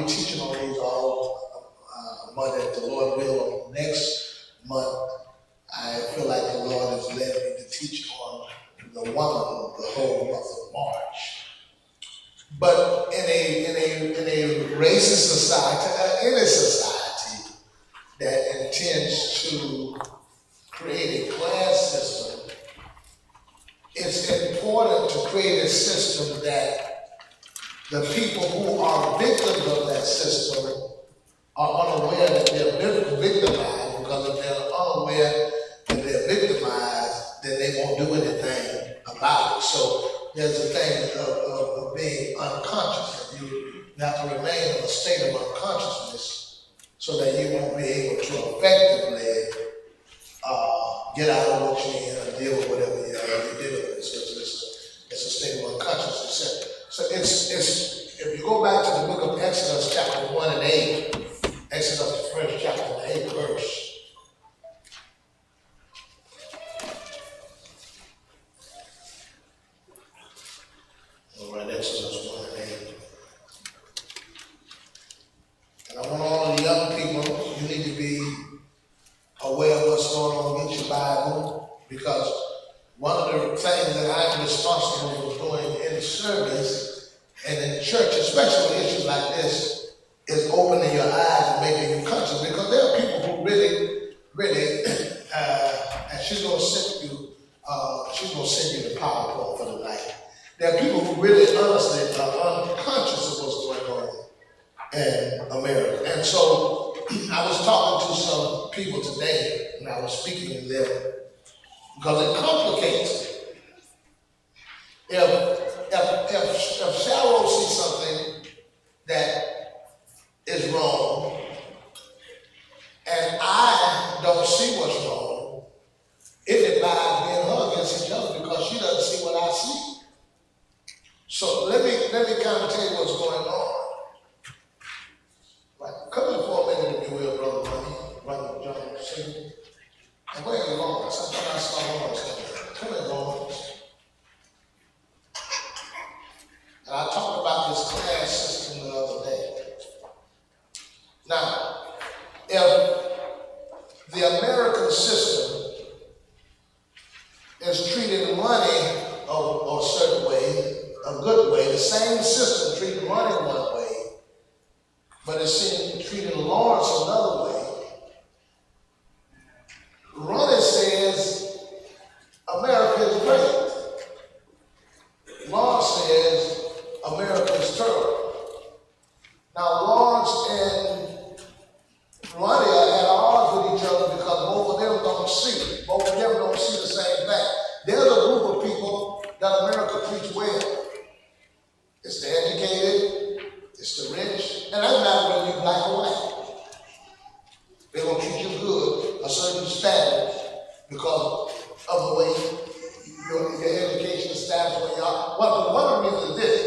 be teaching on these all Monday, if the Lord will. Next month, I feel like the Lord has led me to teach on the woman the whole month of March. But in a racist society, any society that intends to create a class system, it's important to create a system that the people who are victims of that system are unaware that they're victimized, because if they're unaware that they're victimized, then they won't do anything about it. So there's a thing of being unconscious. You have to remain in a state of unconsciousness so that you won't be able to effectively get out of what you're in and deal with whatever you're dealing with. It's a state of unconsciousness. So it's if you go back to the book of Exodus chapter 1 and 8, Exodus the first chapter and 8 verse. All right, Exodus 1 and 8. And I want all the young people, you need to be aware of what's going on. Get your Bible, because one of the things that I'm responsible for doing in the service and in the church, especially with issues like this, is opening your eyes and making you conscious. Because there are people who really, and she's gonna send you the PowerPoint for the night. There are people who really honestly are unconscious of what's going on in America. And so I was talking to some people today, and I was speaking to them, because it complicates it. If Cheryl sees something that is wrong, and I don't see what's wrong, it divides me and her against each other, because she doesn't see what I see. So let me kind of tell you what's going on. Right. Come in for a minute, if you will, Brother John. And where are Lawrence? I thought I saw Lawrence coming. Come in, Lawrence. And I talked about this class system the other day. Now, if the American system is treating money a certain way, a good way, the same system treating money one way, but it's treating Lawrence another way. Ronnie says America is great. Lawrence says America is terrible. Now Lawrence and Ronnie had odds with each other because both of them don't see. Both of them don't see the same thing. There's a group of people that America treats well. It's the educated, it's the rich, and that's not whether you're black or white. They're going to treat you good, a certain status, because of the way your education status where you are. Well, one of the reasons is this.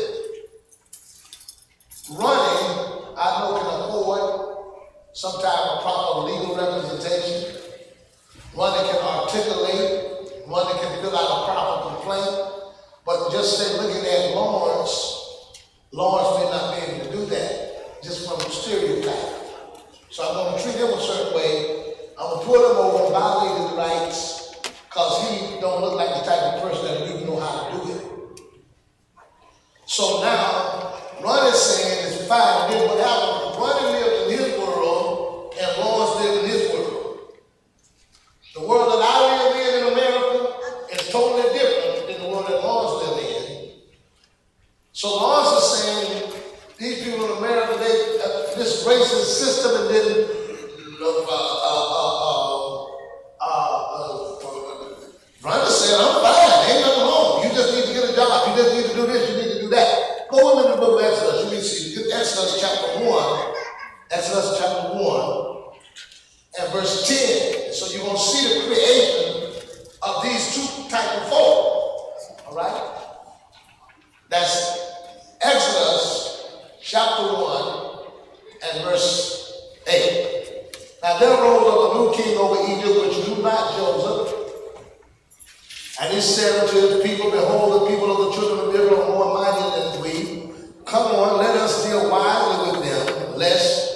Running, I know, can afford some type of proper legal representation. Running can articulate. Running can fill out a proper complaint. But just say, looking at Lawrence may not be able to do that, just from stereotype. So I'm going to treat him a certain way. I'm going to pull him over and violate his rights, because he don't look like the type of person that even know how to do it. So now, Ronnie is saying it's fine. Then what happened? Ronnie lived in his world, and Lawrence lived in his world. The world that I live in America is totally different than the world that Lawrence lived in. So Lawrence is saying, these people in America, this racist system, and then Ronnie said, I'm fine, ain't nothing wrong. You just need to get a job. You just need to do this, you need to do that. Go into the book of Exodus. You need to see Exodus chapter 1. Exodus chapter 1 and verse 10. So you're going to see the creation of these two type of folk. All right? That's Exodus chapter 1 and verse 8. Now there rose up a new king over Egypt, which knew not Joseph. And he said unto his people, behold, the people of the children of Israel are more mighty than we. Come on, let us deal wisely with them, lest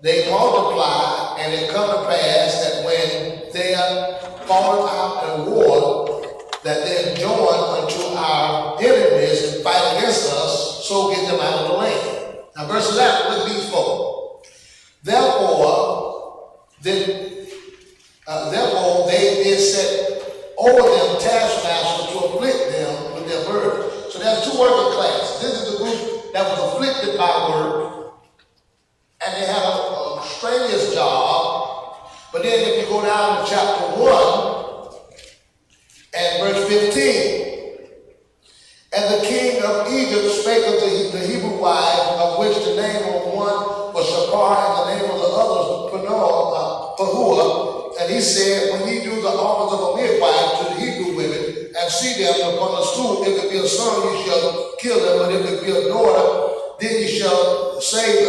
they multiply, and it come to pass that when they are fallen out in war, that they join unto our enemies and fight against us, so get them out of the land. Now verse 11, look at these folks. Therefore they did set over them taskmasters to afflict them with their burdens. So there's two working classes. This is the group that was afflicted by work, and they had a strenuous job. But then if you go down to chapter 1 and verse 15, and the king of Egypt spake unto the Hebrew wives, of which the name of one was Shapar, and the name of the other was Pahua. And he said, when ye do the office of a midwife to the Hebrew women, and see them upon the stool, if it be a son, ye shall kill them, but if it be a daughter, then ye shall save her,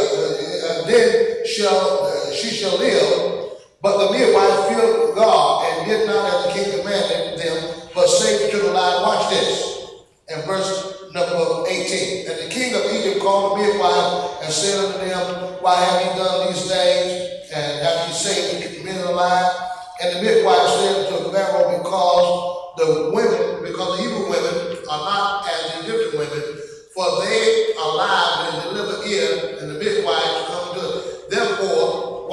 she shall live. But the midwife feared God, and did not as the king commanded them, but saved to the life. Watch this. And verse number 18. And the king of Egypt called the midwife and said unto them, why have ye done these things? And have ye saved the men alive? And the midwife said to Pharaoh, because the Hebrew women are not as the Egyptian women, for they are alive and deliver ear, and the midwives come to it. Therefore,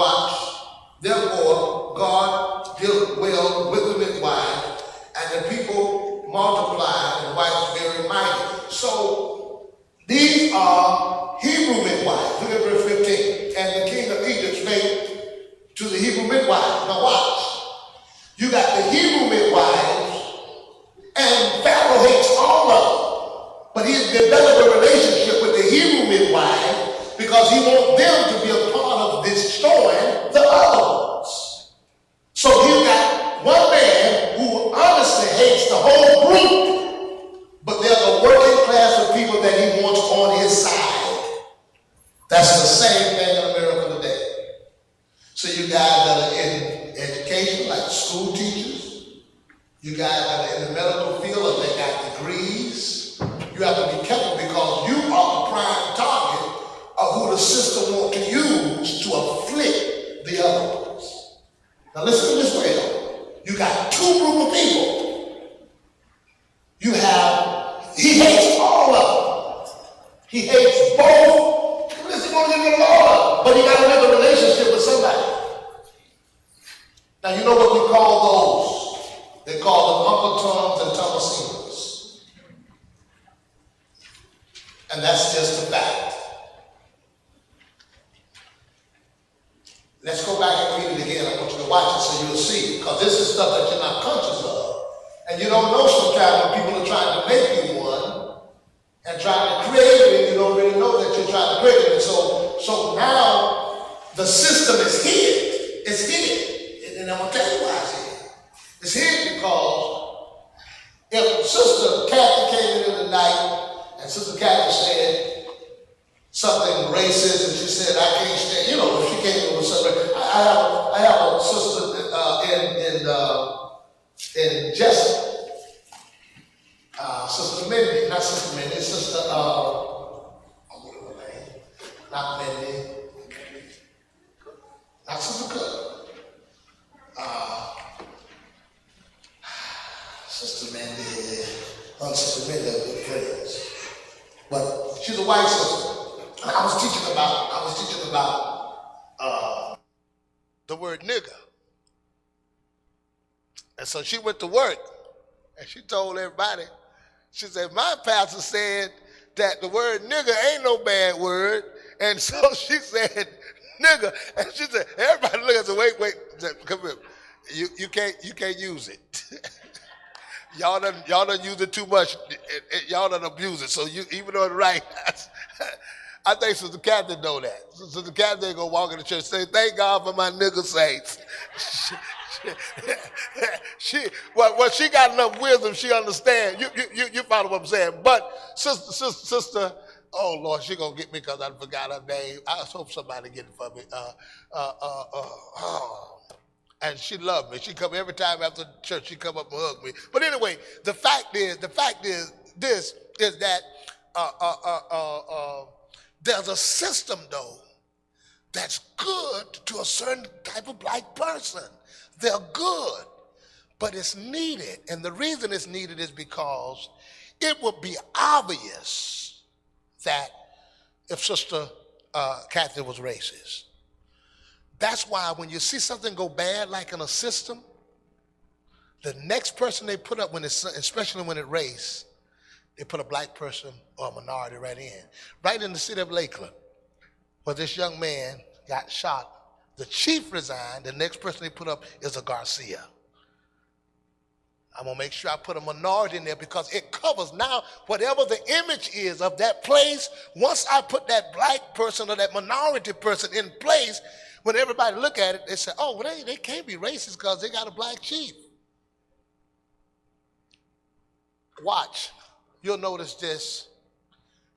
God dealt well with the midwives, and the people multiplied, and waxed very mighty. So these are Hebrew midwives. Look at verse 15. And the king of Egypt spake to the Hebrew midwives. Now watch. You got the Hebrew midwives, and Pharaoh hates all of them. But he's developed a relationship with the Hebrew midwives because he wants them to be a part of destroying the other ones. So you got one man who honestly hates the whole group, but there's a working class of people that he wants on his side. That's the same thing in America today. So you guys that are in education, like school teachers, you guys that are in the medical field, and they got degrees, you have to be careful because you are the prime target of who the system wants to use to afflict the other ones. Now listen to this way though. You got two groups of people. He hates all of them. He hates both. Listen, he wants to get Lord, but he got to have a relationship with somebody. Now you know what we call those? They call them Uncle Toms and Thomasines. And that's just a fact. Let's go back and read it again. I want you to watch it so you'll see, because this is stuff that you're not conscious of. And you don't know sometimes when people are trying to make you one and trying to create it, and you don't really know that you're trying to create it. So now the system is hid. It's hid. And I'm going to tell you why it's hid. It's hid because if Sister Kathy came in the night and Sister Kathy said something racist, and she said, I can't stand, if she came in with something, I have a sister in Jessup, Sister Mindy, not Sister Mindy, Sister, what is her name? Not Mindy, not Sister Cook, Sister Mindy, Sister Mindy are good friends, but she's a white sister. I was teaching about the word nigger. And so she went to work and she told everybody, she said, my pastor said that the word nigger ain't no bad word. And so she said, nigger. And she said, everybody look at her, wait, come here. You can't use it. Y'all done use it too much. Y'all done abuse it. So even though it's right, I think Sister Catherine know that. Sister Catherine ain't gonna walk in the church and say, thank God for my nigger saints. She got enough wisdom, she understands. You follow what I'm saying. But sister, oh Lord, she gonna get me because I forgot her name. I hope somebody get it for me. And she loved me. She come every time after church, she come up and hug me. But anyway, the fact is that there's a system though that's good to a certain type of black person. They're good, but it's needed. And the reason it's needed is because it would be obvious that if Sister Kathy was racist. That's why when you see something go bad like in a system, the next person they put up, when it's, especially when it's race, they put a black person or a minority right in. Right in the city of Lakeland, where this young man got shot, the chief resigned, the next person they put up is a Garcia. I'm going to make sure I put a minority in there because it covers now whatever the image is of that place. Once I put that black person or that minority person in place, when everybody look at it, they say, oh, well, they can't be racist because they got a black chief. Watch. You'll notice this.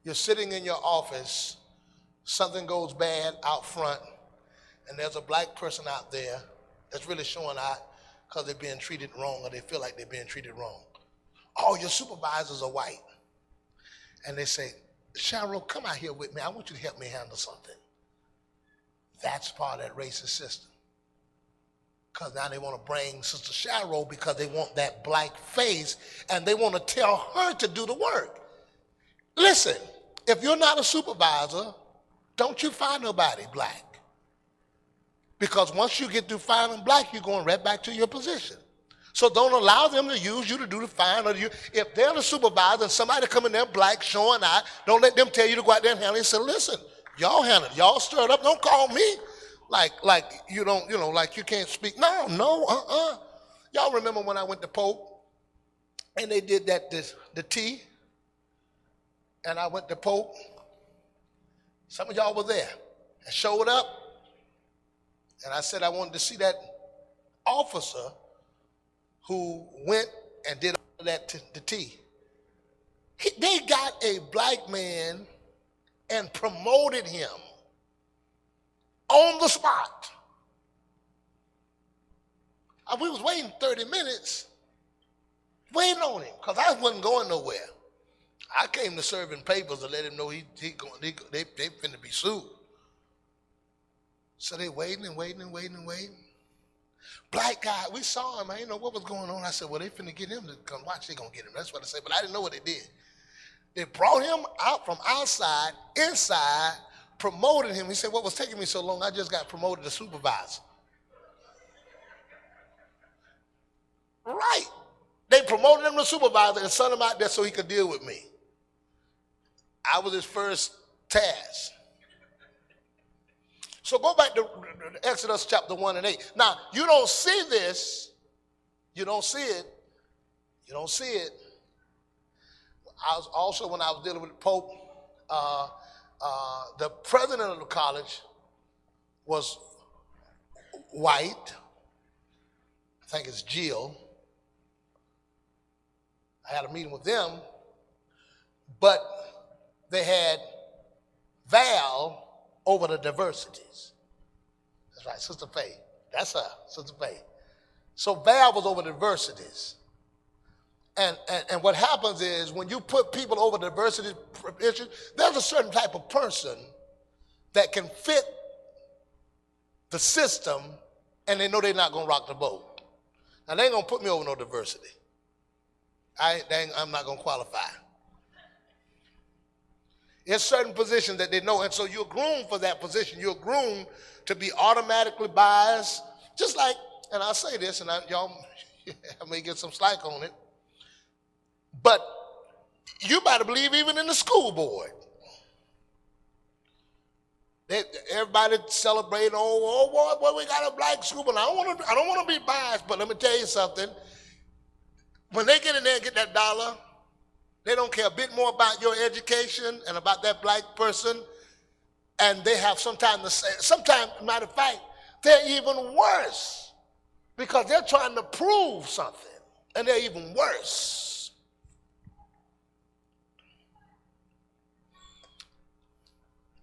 You're sitting in your office, something goes bad out front, and there's a black person out there that's really showing out because they're being treated wrong or they feel like they're being treated wrong. All your supervisors are white. And they say, Cheryl, come out here with me. I want you to help me handle something. That's part of that racist system. Because now they want to bring Sister Cheryl because they want that black face and they want to tell her to do the work. Listen, if you're not a supervisor, don't you find nobody black. Because once you get through finding black, you're going right back to your position. So don't allow them to use you to do the fine. If they're the supervisor and somebody come in there black showing out, don't let them tell you to go out there and handle it. Say, listen, y'all handle it. Y'all stir it up. Don't call me like you don't, like you can't speak. No. Y'all remember when I went to Pope and they did the tea, and I went to Pope. Some of y'all were there and showed up. And I said I wanted to see that officer who went and did all that to the tea. They got a black man and promoted him on the spot. We was waiting 30 minutes, waiting on him, because I wasn't going nowhere. I came to serving papers to let him know they finna be sued. So they waiting and waiting and waiting and waiting. Black guy, we saw him. I didn't know what was going on. I said, well, they finna get him to come watch. They gonna get him. That's what I said. But I didn't know what they did. They brought him out from outside, inside, promoted him. He said, what was taking me so long? I just got promoted to supervisor. Right. They promoted him to supervisor and sent him out there so he could deal with me. I was his first task. So go back to Exodus chapter 1 and 8. Now, you don't see this. You don't see it. You don't see it. I was also, when I was dealing with the Pope, the president of the college was white. I think it's Jill. I had a meeting with them, but they had Val over the diversities. That's right, Sister Faye. That's her, Sister Faye. So Val was over the diversities. And what happens is when you put people over the diversity issues, there's a certain type of person that can fit the system and they know they're not going to rock the boat. Now, they ain't going to put me over no diversity. I'm not going to qualify. It's certain positions that they know, and so you're groomed for that position. You're groomed to be automatically biased, just like, and I'll say this, and y'all I may get some slack on it, but you better believe even in the school board. Everybody celebrating, boy, we got a black school board. I don't want to be biased, but let me tell you something. When they get in there and get that dollar, they don't care a bit more about your education and about that black person. And they have sometimes to say, sometimes, matter of fact, they're even worse because they're trying to prove something. And they're even worse.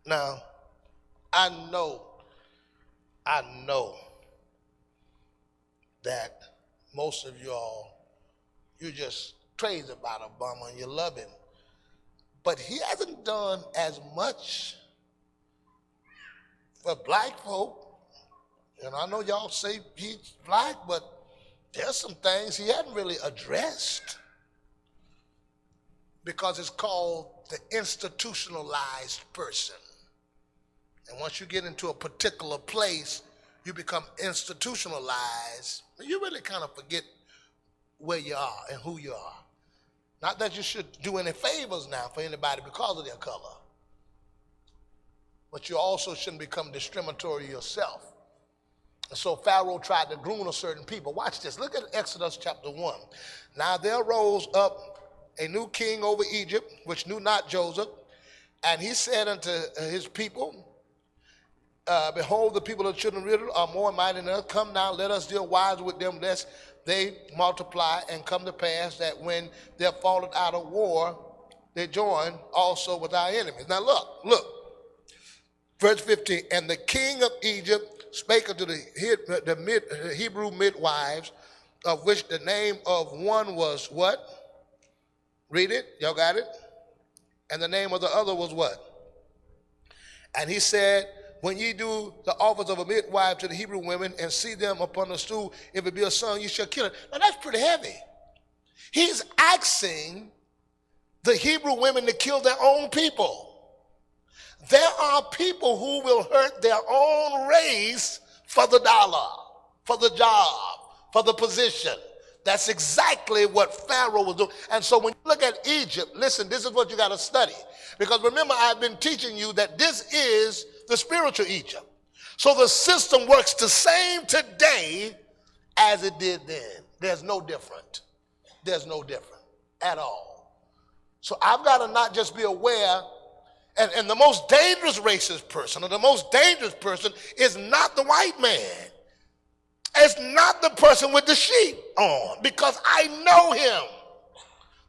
Now, I know that most of y'all, you're just crazy about Obama and you love him. But he hasn't done as much But black folk, and I know y'all say he's black, but there's some things he hadn't really addressed because it's called the institutionalized person. And once you get into a particular place, you become institutionalized, and you really kind of forget where you are and who you are. Not that you should do any favors now for anybody because of their color, but you also shouldn't become discriminatory yourself. And so Pharaoh tried to groom a certain people. Watch this. Look at Exodus chapter 1. Now there rose up a new king over Egypt, which knew not Joseph. And he said unto his people, behold, the people of the children of Israel are more mighty than us. Come now, let us deal wise with them, lest they multiply, and come to pass that when they're fallen out of war, they join also with our enemies. Now look. Verse 15, and the king of Egypt spake unto the Hebrew midwives, of which the name of one was what? Read it. Y'all got it? And the name of the other was what? And he said, when ye do the office of a midwife to the Hebrew women and see them upon the stool, if it be a son, you shall kill it. Now that's pretty heavy. He's asking the Hebrew women to kill their own people. There are people who will hurt their own race for the dollar, for the job, for the position. That's exactly what Pharaoh was doing. And so when you look at Egypt, listen, this is what you got to study. Because remember, I've been teaching you that this is the spiritual Egypt. So the system works the same today as it did then. There's no different. There's no different at all. So I've got to not just be aware. And the most dangerous racist person, or the most dangerous person, is not the white man. It's not the person with the sheep on, because I know him.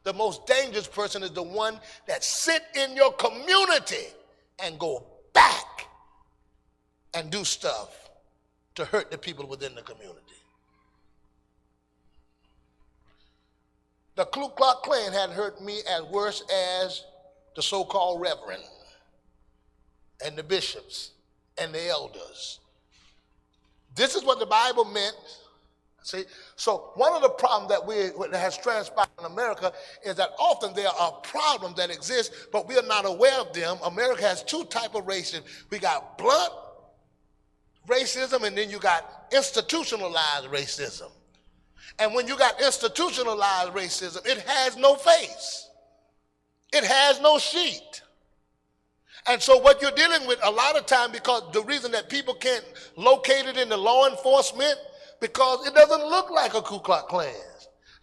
The most dangerous person is the one that sit in your community and go back and do stuff to hurt the people within the community. The Ku Klux Klan had hurt me as worse as the so-called reverend and the bishops and the elders. This is what the Bible meant. See, so one of the problems that has transpired in America is that often there are problems that exist, but we are not aware of them. America has two types of racism. We got blunt racism, and then you got institutionalized racism. And when you got institutionalized racism, it has no face. It has no sheet. And so what you're dealing with a lot of time, because the reason that people can't locate it in the law enforcement, because it doesn't look like a Ku Klux Klan.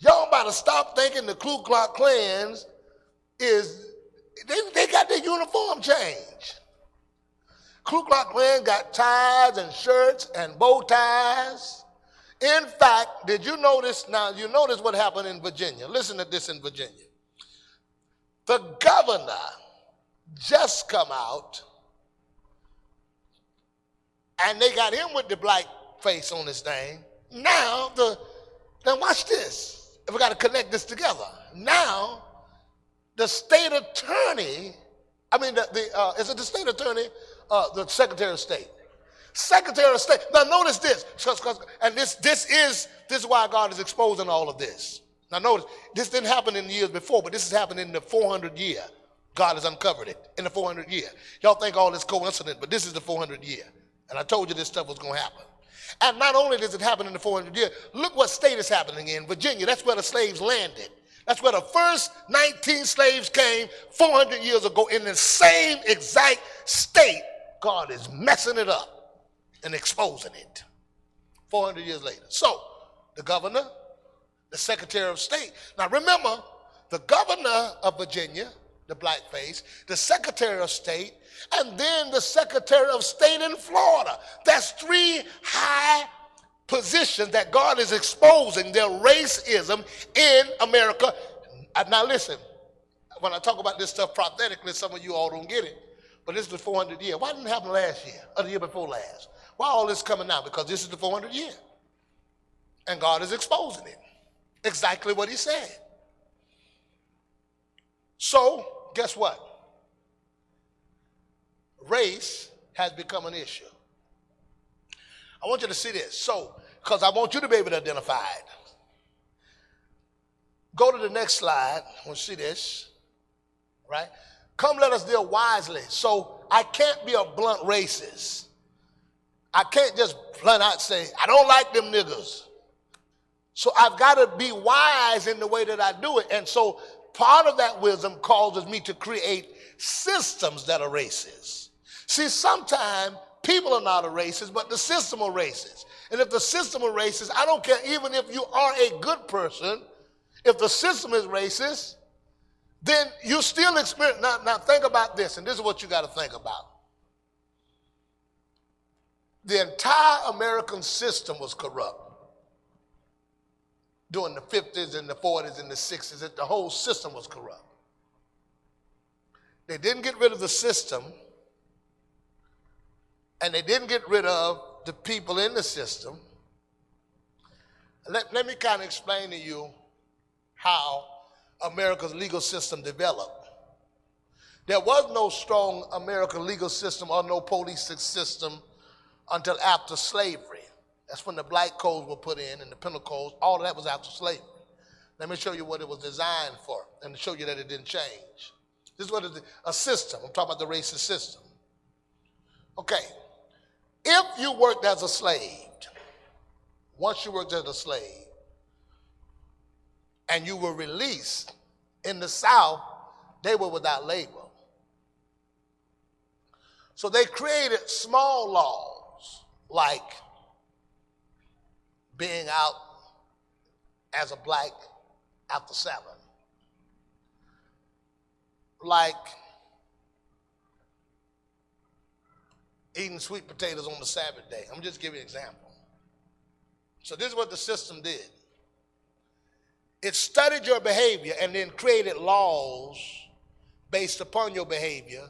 Y'all about to stop thinking the Ku Klux Klans they got their uniform changed. Ku Klux Klan got ties and shirts and bow ties. In fact, did you notice, now you notice what happened in Virginia. Listen to this in Virginia. The governor just come out, and they got him with the black face on this thing. Now watch this. If we got to connect this together. Now, the state attorney, is it the state attorney? The Secretary of State. Secretary of State. Now notice this, and this is why God is exposing all of this. Now notice, this didn't happen in the years before, but this has happened in the 400 year. God has uncovered it in the 400 year. Y'all think all this coincidence, but this is the 400 year. And I told you this stuff was going to happen. And not only does it happen in the 400 year, look what state is happening in. Virginia, that's where the slaves landed. That's where the first 19 slaves came 400 years ago, in the same exact state. God is messing it up and exposing it 400 years later. So the governor, the Secretary of State. Now remember, the governor of Virginia, the blackface, the Secretary of State, and then the Secretary of State in Florida. That's three high positions that God is exposing their racism in America. Now listen, when I talk about this stuff prophetically, some of you all don't get it, but this is the 400 year. Why didn't it happen last year or the year before last? Why all this coming now? Because this is the 400 year. And God is exposing it. Exactly what he said. So, guess what? Race has become an issue. I want you to see this. So, because I want you to be able to identify it. Go to the next slide. I want you to see this. Right? Come, let us deal wisely. So I can't be a blunt racist. I can't just blunt out say, I don't like them niggers. So I've got to be wise in the way that I do it. And so part of that wisdom causes me to create systems that are racist. See, sometimes people are not a racist, but the system are racist. And if the system are racist, I don't care, even if you are a good person, if the system is racist, then you still experience. Now think about this, and this is what you got to think about. The entire American system was corrupt during the 50s and the 40s and the 60s. The whole system was corrupt. They didn't get rid of the system, and they didn't get rid of the people in the system. Let me kind of explain to you how America's legal system developed. There was no strong American legal system or no police system until after slavery. That's when the black codes were put in and the penal codes. All of that was after slavery. Let me show you what it was designed for and show you that it didn't change. This is what it is, a system. I'm talking about the racist system. Okay. If you worked as a slave, once you worked as a slave, and you were released, in the South, they were without labor. So they created small laws like being out as a black after 7. Like eating sweet potatoes on the Sabbath day. I'm just giving you an example. So this is what the system did. It studied your behavior and then created laws based upon your behavior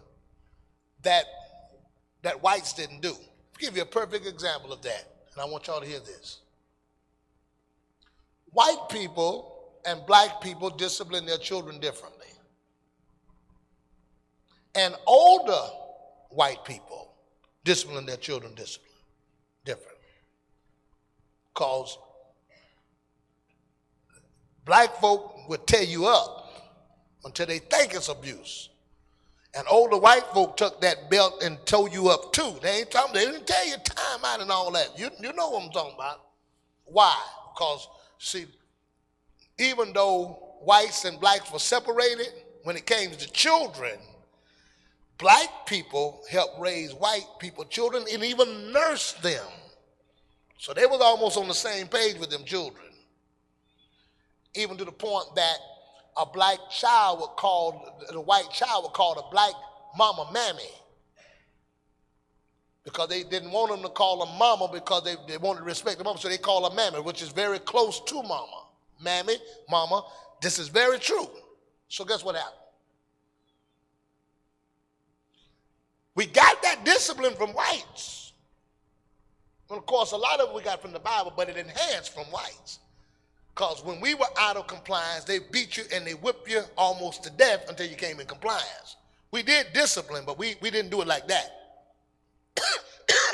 that whites didn't do. I'll give you a perfect example of that, and I want y'all to hear this. White people and black people discipline their children differently. And older white people discipline their children different. Because black folk would tear you up until they think it's abuse. And older white folk took that belt and tore you up too. They didn't tell you time out and all that. You know what I'm talking about. Why? Because, see, even though whites and blacks were separated, when it came to children, black people helped raise white people children and even nurse them. So they was almost on the same page with them children. Even to the point that a black child would call, the white child would call the black mama mammy. Because they didn't want them to call her mama because they wanted to respect the mama, so they call her mammy, which is very close to mama. Mammy, mama, this is very true. So guess what happened? We got that discipline from whites. And of course, a lot of it we got from the Bible, but it enhanced from whites. Because when we were out of compliance, they beat you and they whipped you almost to death until you came in compliance. We did discipline, but we didn't do it like that.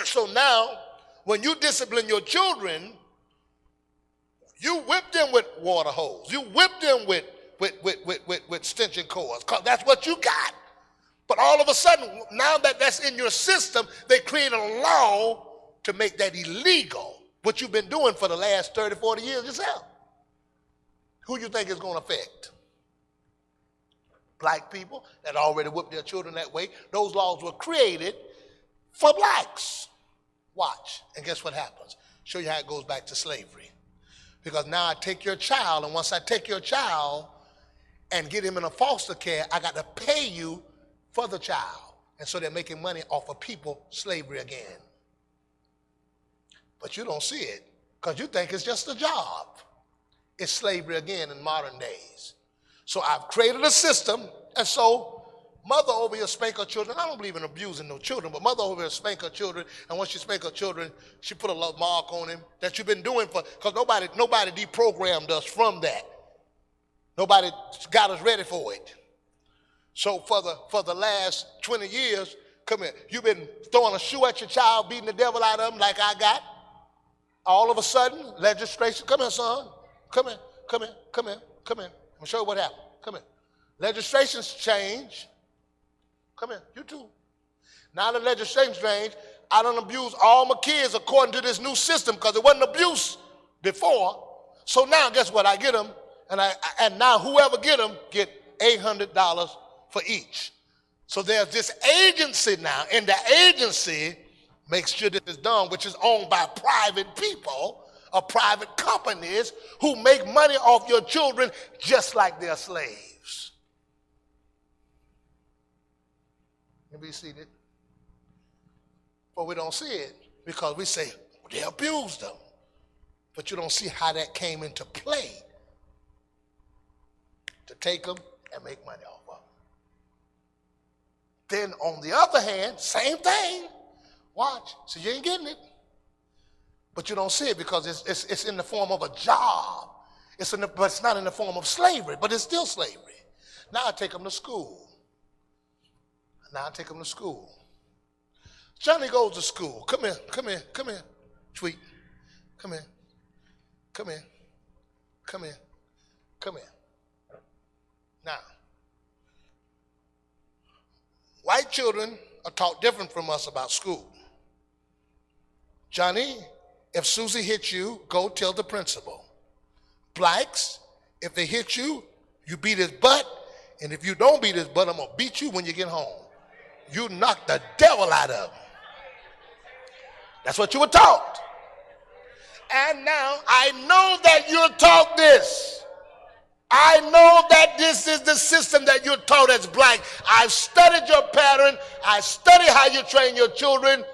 So now, when you discipline your children, you whip them with water hose. You whip them with extension cords, because that's what you got. But all of a sudden, now that that's in your system, they created a law to make that illegal, what you've been doing for the last 30, 40 years yourself. Who you think is going to affect? Black people that already whipped their children that way. Those laws were created for blacks. Watch, and guess what happens? Show you how it goes back to slavery. Because now I take your child, and once I take your child and get him in a foster care, I got to pay you for the child. And so they're making money off of people, slavery again. But you don't see it because you think it's just a job. It's slavery again in modern days. So I've created a system, and so mother over here spank her children. I don't believe in abusing no children, but mother over here spank her children, and once she spank her children, she put a little mark on him that you've been doing because nobody deprogrammed us from that. Nobody got us ready for it. So for the last 20 years, come here, you've been throwing a shoe at your child, beating the devil out of him like I got. All of a sudden, legislation, come here, son. Come here, come here, come here, come here. I'm going to show you what happened. Come here. Legislation's changed. Come here, you too. Now the legislation's changed. I done abuse all my kids according to this new system because it wasn't abuse before. So now guess what? I get them, and now whoever get them get $800 for each. So there's this agency now, and the agency makes sure that it's done, which is owned by private people or private companies who make money off your children just like they're slaves. You be seated. But we don't see it because we say they abused them. But you don't see how that came into play to take them and make money off of them. Then on the other hand, same thing. Watch. So you ain't getting it. But you don't see it because it's in the form of a job. But it's not in the form of slavery, but it's still slavery. Now I take them to school. Johnny goes to school. Come here, Tweet. Come here. Now, white children are taught different from us about school. Johnny, if Susie hits you, go tell the principal. Blacks, if they hit you, you beat his butt, and if you don't beat his butt, I'm going to beat you when you get home. You knock the devil out of him. That's what you were taught. And now I know that you're taught this. I know that this is the system that you're taught as black. I've studied your pattern. I study how you train your children.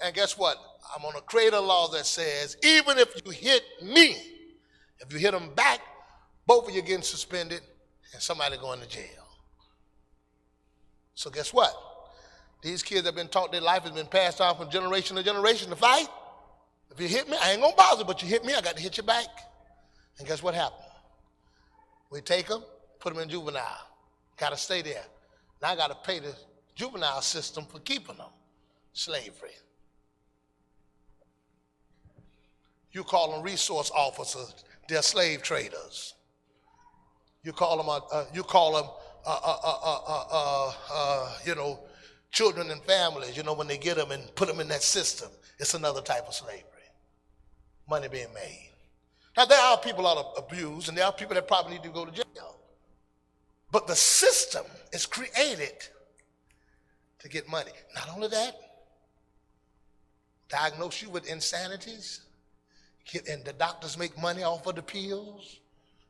And guess what? I'm going to create a law that says even if you hit me, if you hit them back, both of you getting suspended and somebody going to jail. So guess what? These kids have been taught their life has been passed on from generation to generation to fight. If you hit me, I ain't going to bother, but you hit me, I got to hit you back. And guess what happened? We take them, put them in juvenile. Got to stay there. Now I got to pay the juvenile system for keeping them. Slavery. You call them resource officers. They're slave traders. You call them, children and families, when they get them and put them in that system, it's another type of slavery. Money being made. Now, there are people that are abused, and there are people that probably need to go to jail. But the system is created to get money. Not only that, diagnose you with insanities, and the doctors make money off of the pills,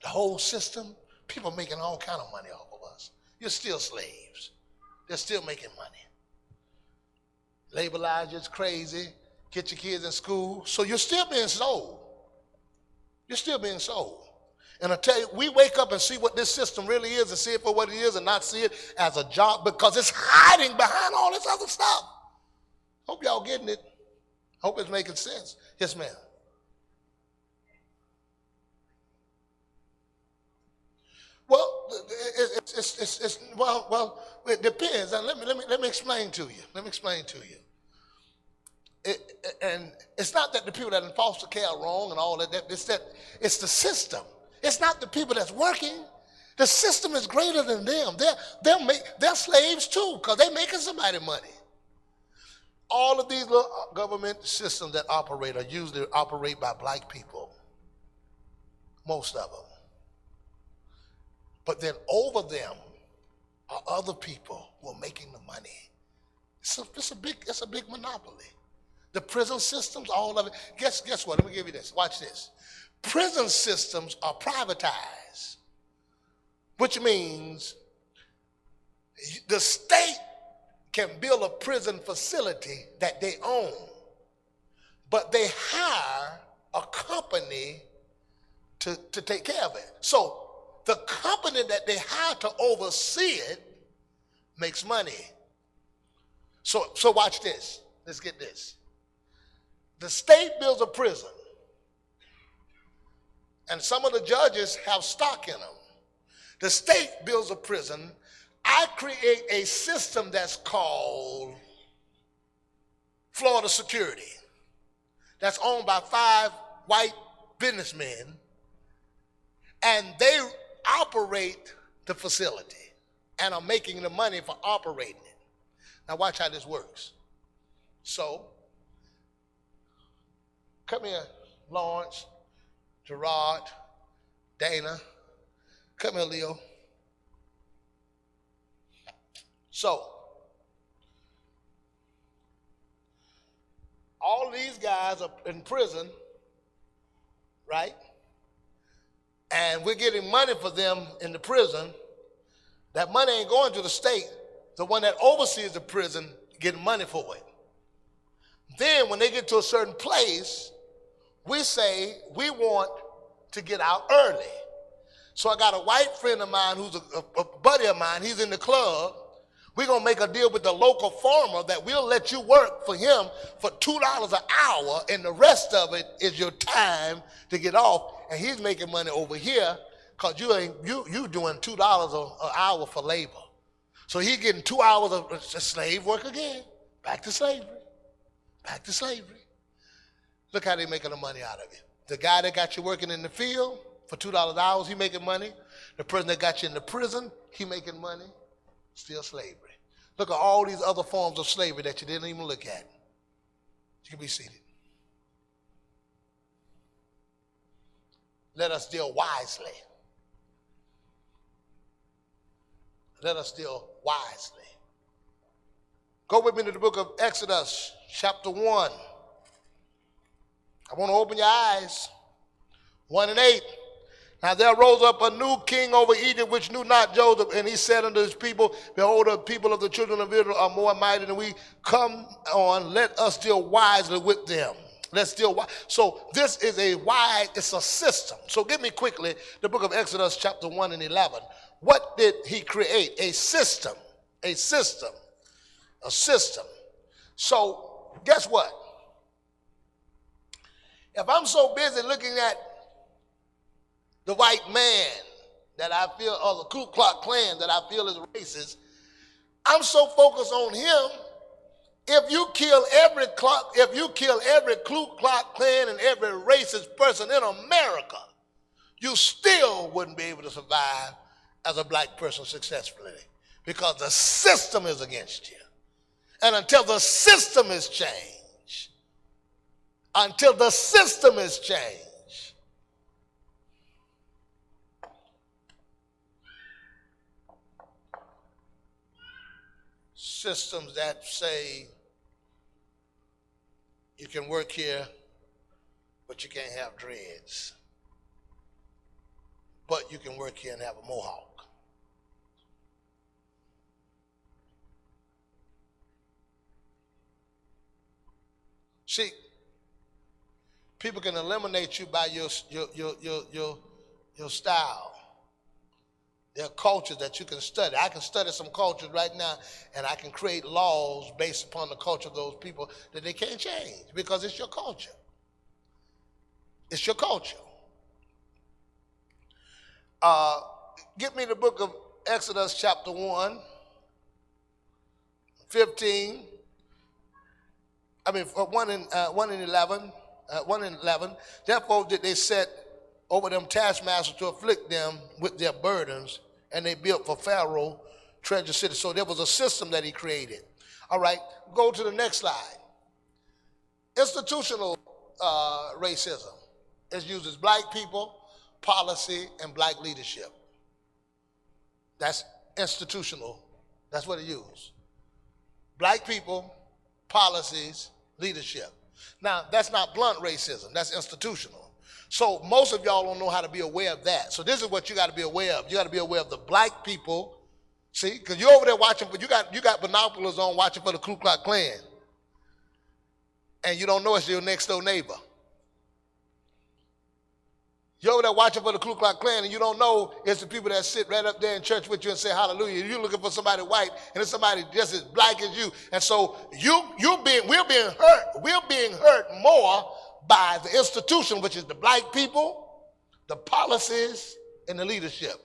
the whole system. People making all kind of money off of us. You're still slaves. They're still making money. Labelize is crazy. Get your kids in school. So you're still being sold. You're still being sold. And I tell you, we wake up and see what this system really is and see it for what it is and not see it as a job because it's hiding behind all this other stuff. Hope y'all getting it. Hope it's making sense. Yes, ma'am. Well, it depends. Now, let me explain to you. And it's not that the people that in foster care are wrong and all that. It's the system. It's not the people that's working. The system is greater than them. They're slaves too because they're making somebody money. All of these little government systems that operate are usually operate by black people. Most of them. But then over them are other people who are making the money. It's a big monopoly. The prison systems, all of it. Guess what? Let me give you this. Watch this. Prison systems are privatized, which means the state can build a prison facility that they own, but they hire a company to take care of it. So the company that they hire to oversee it makes money. So watch this. Let's get this. The state builds a prison, and some of the judges have stock in them. The state builds a prison. I create a system that's called Florida Security. That's owned by 5 white businessmen, and they operate the facility and are making the money for operating it. Now watch how this works. So, come here, Lawrence, Gerard, Dana. Come here, Leo. So, all these guys are in prison, right? And we're getting money for them in the prison. That money ain't going to the state. The one that oversees the prison getting money for it. Then when they get to a certain place, we say we want to get out early. So I got a white friend of mine who's a buddy of mine. He's in the club. We're going to make a deal with the local farmer that we'll let you work for him for $2 an hour, and the rest of it is your time to get off. And he's making money over here because you doing $2 an hour for labor. So he's getting 2 hours of slave work again. Back to slavery. Back to slavery. Look how they're making the money out of it. The guy that got you working in the field for $2 an hour, he making money. The person that got you in the prison, he making money. Still slavery. Look at all these other forms of slavery that you didn't even look at. You can be seated. Let us deal wisely. Let us deal wisely. Go with me to the book of Exodus, chapter 1. I want to open your eyes. 1 and 8. Now there rose up a new king over Egypt, which knew not Joseph, and he said unto his people, behold, the people of the children of Israel are more mighty than we. Come on, let us deal wisely with them. Let's deal wise. So this is it's a system. So give me quickly the book of Exodus, chapter 1 and 11. What did he create? A system. A system. A system. So guess what? If I'm so busy looking at the white man that I feel, or the Ku Klux Klan that I feel is racist, I'm so focused on him. If you kill every Ku Klux Klan and every racist person in America, you still wouldn't be able to survive as a black person successfully, because the system is against you. And until the system is changed, systems that say you can work here, but you can't have dreads. But you can work here and have a mohawk. See, people can eliminate you by your style. There are cultures that you can study. I can study some cultures right now, and I can create laws based upon the culture of those people that they can't change, because it's your culture. It's your culture. Get me the book of Exodus chapter 1, 15. 1 and 11. 1 and 11. Therefore did they set over them taskmasters to afflict them with their burdens, and they built for Pharaoh treasure cities. So there was a system that he created. All right, go to the next slide. Institutional racism. It uses black people, policy, and black leadership. That's institutional. That's what it uses. Black people, policies, leadership. Now, that's not blunt racism. That's institutional. So most of y'all don't know how to be aware of that. So this is what you got to be aware of. You got to be aware of the black people. See, because you're over there watching, but you got binoculars on watching for the Ku Klux Klan. And you don't know it's your next door neighbor. You're over there watching for the Ku Klux Klan, and you don't know it's the people that sit right up there in church with you and say hallelujah. You're looking for somebody white, and it's somebody just as black as you. And so we're being hurt. We're being hurt more by the institution, which is the black people, the policies, and the leadership.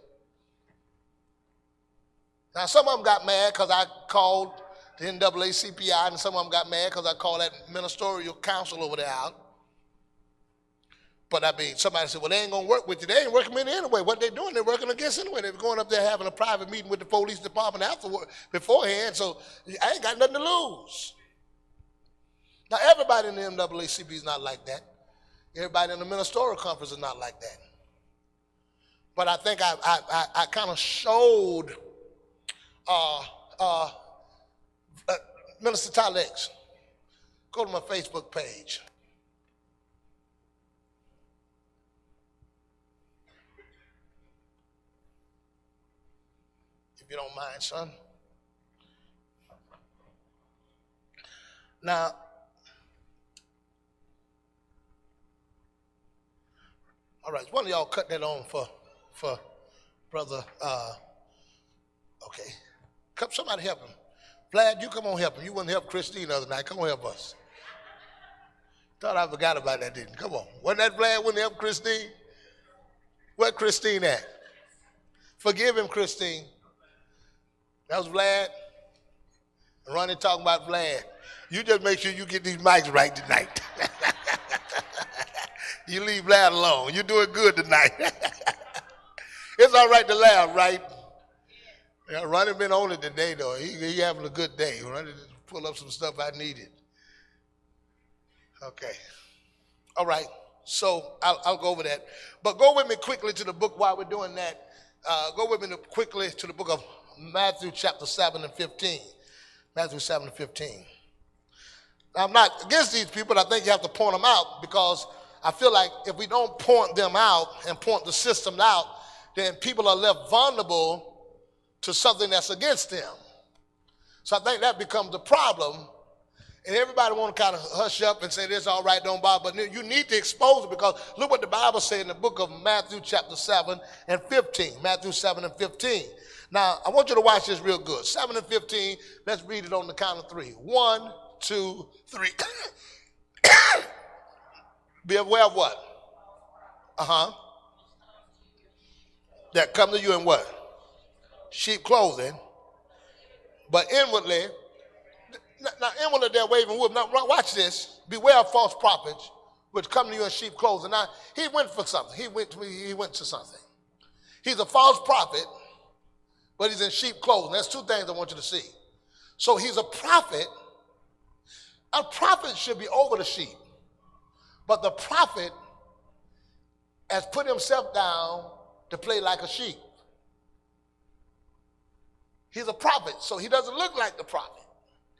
Now, some of them got mad because I called the NAACPI, and some of them got mad because I called that ministerial council over there out. But I mean, somebody said, well, they ain't going to work with you. They ain't working with you anyway. What they doing, they're working against anyway. They're going up there having a private meeting with the police department beforehand, so I ain't got nothing to lose. Now, everybody in the NAACP is not like that. Everybody in the ministerial conference is not like that. But I think I kind of showed Minister Tylex. Go to my Facebook page. If you don't mind, son. Now, all right, one of y'all cut that on for brother, okay. Come, somebody help him. Vlad, you come on help him. You wouldn't help Christine the other night. Come on help us. Thought I forgot about that, didn't you? Come on. Wasn't that Vlad wouldn't help Christine? Where Christine at? Forgive him, Christine. That was Vlad. And Ronnie talking about Vlad. You just make sure you get these mics right tonight. You leave Vlad alone. You're doing good tonight. It's all right to laugh, right? Yeah, Ronnie been on it today, though. He having a good day. Ronnie just pull up some stuff I needed. Okay. All right. So I'll go over that. But go with me quickly to the book while we're doing that. Go with me quickly to the book of Matthew chapter 7 and 15. Matthew 7 and 15. Now, I'm not against these people, but I think you have to point them out because I feel like if we don't point them out and point the system out, then people are left vulnerable to something that's against them. So I think that becomes the problem. And everybody want to kind of hush up and say, this all right, don't bother. But you need to expose it because look what the Bible says in the book of Matthew chapter 7 and 15. Matthew 7 and 15. Now, I want you to watch this real good. 7 and 15, let's read it on the count of 3. 1, 2, 3. Be aware of what? That come to you in what? Sheep clothing. But inwardly, now inwardly they're waving wood. Now watch this. Beware of false prophets which come to you in sheep clothing. Now he went for something. He went to something. He's a false prophet, but he's in sheep clothing. That's two things I want you to see. So he's a prophet. A prophet should be over the sheep. But the prophet has put himself down to play like a sheep. He's a prophet, so he doesn't look like the prophet.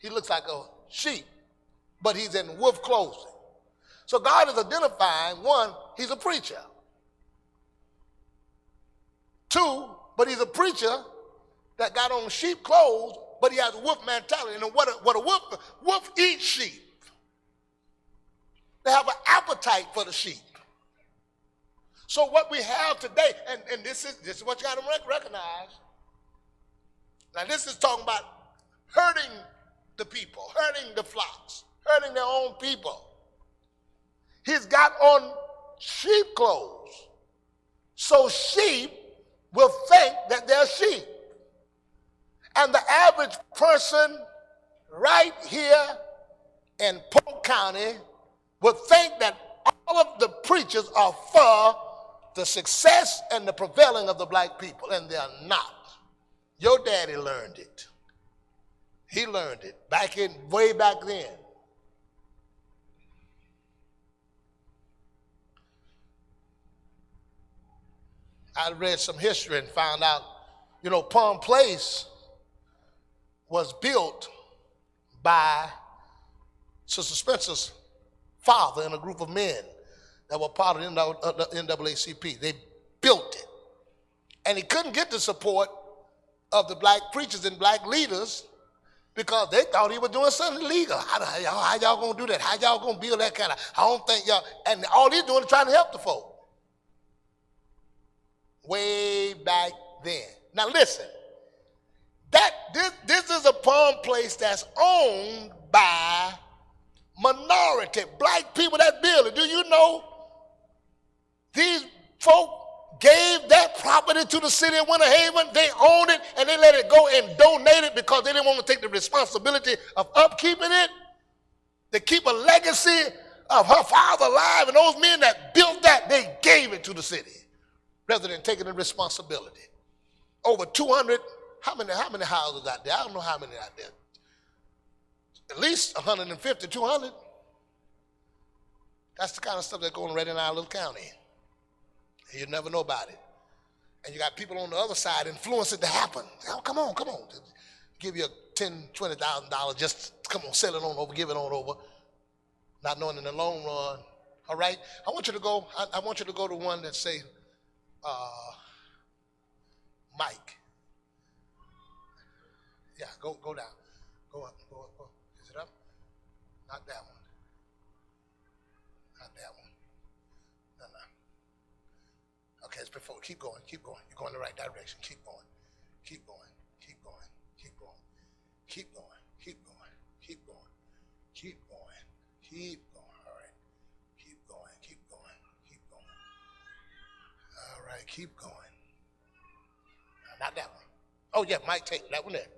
He looks like a sheep, but he's in wolf clothing. So God is identifying, one, he's a preacher. Two, but he's a preacher that got on sheep clothes, but he has a wolf mentality. And what a wolf eats sheep. They have an appetite for the sheep. So what we have today, and this is what you got to recognize. Now this is talking about hurting the people, hurting the flocks, hurting their own people. He's got on sheep clothes. So sheep will think that they're sheep. And the average person right here in Polk County would think that all of the preachers are for the success and the prevailing of the black people, and they're not. Your daddy learned it. He learned it way back then. I read some history and found out, Palm Place was built by Sister Spencer's father and a group of men that were part of the NAACP. They built it. And he couldn't get the support of the black preachers and black leaders because they thought he was doing something illegal. How y'all going to do that? How y'all going to build that kind of, I don't think y'all, and all he's doing is trying to help the folk. Way back then. Now listen, this is a Palm Place that's owned by minority black people that build it. Do you know these folk gave that property to the city of Winter Haven? They owned it and they let it go and donate it because they didn't want to take the responsibility of upkeeping it. To keep a legacy of her father alive, and those men that built that, they gave it to the city rather than taking the responsibility. Over 200, how many houses out there? I don't know how many out there. At least 150, 200. That's the kind of stuff that's going right in our little county. And you never know about it. And you got people on the other side influence it to happen. Oh, come on. Give you $10,000, $20,000, just come on, sell it on over, give it on over. Not knowing in the long run. All right? I want you to go to one that say, Mike. Yeah, go down. Go up. Is it up? Not that one. Not that one. No. Okay, it's before. Keep going. You're going the right direction. Keep going. All right. Keep going. All right, keep going. Not that one. Oh, yeah, Mike, take that one there.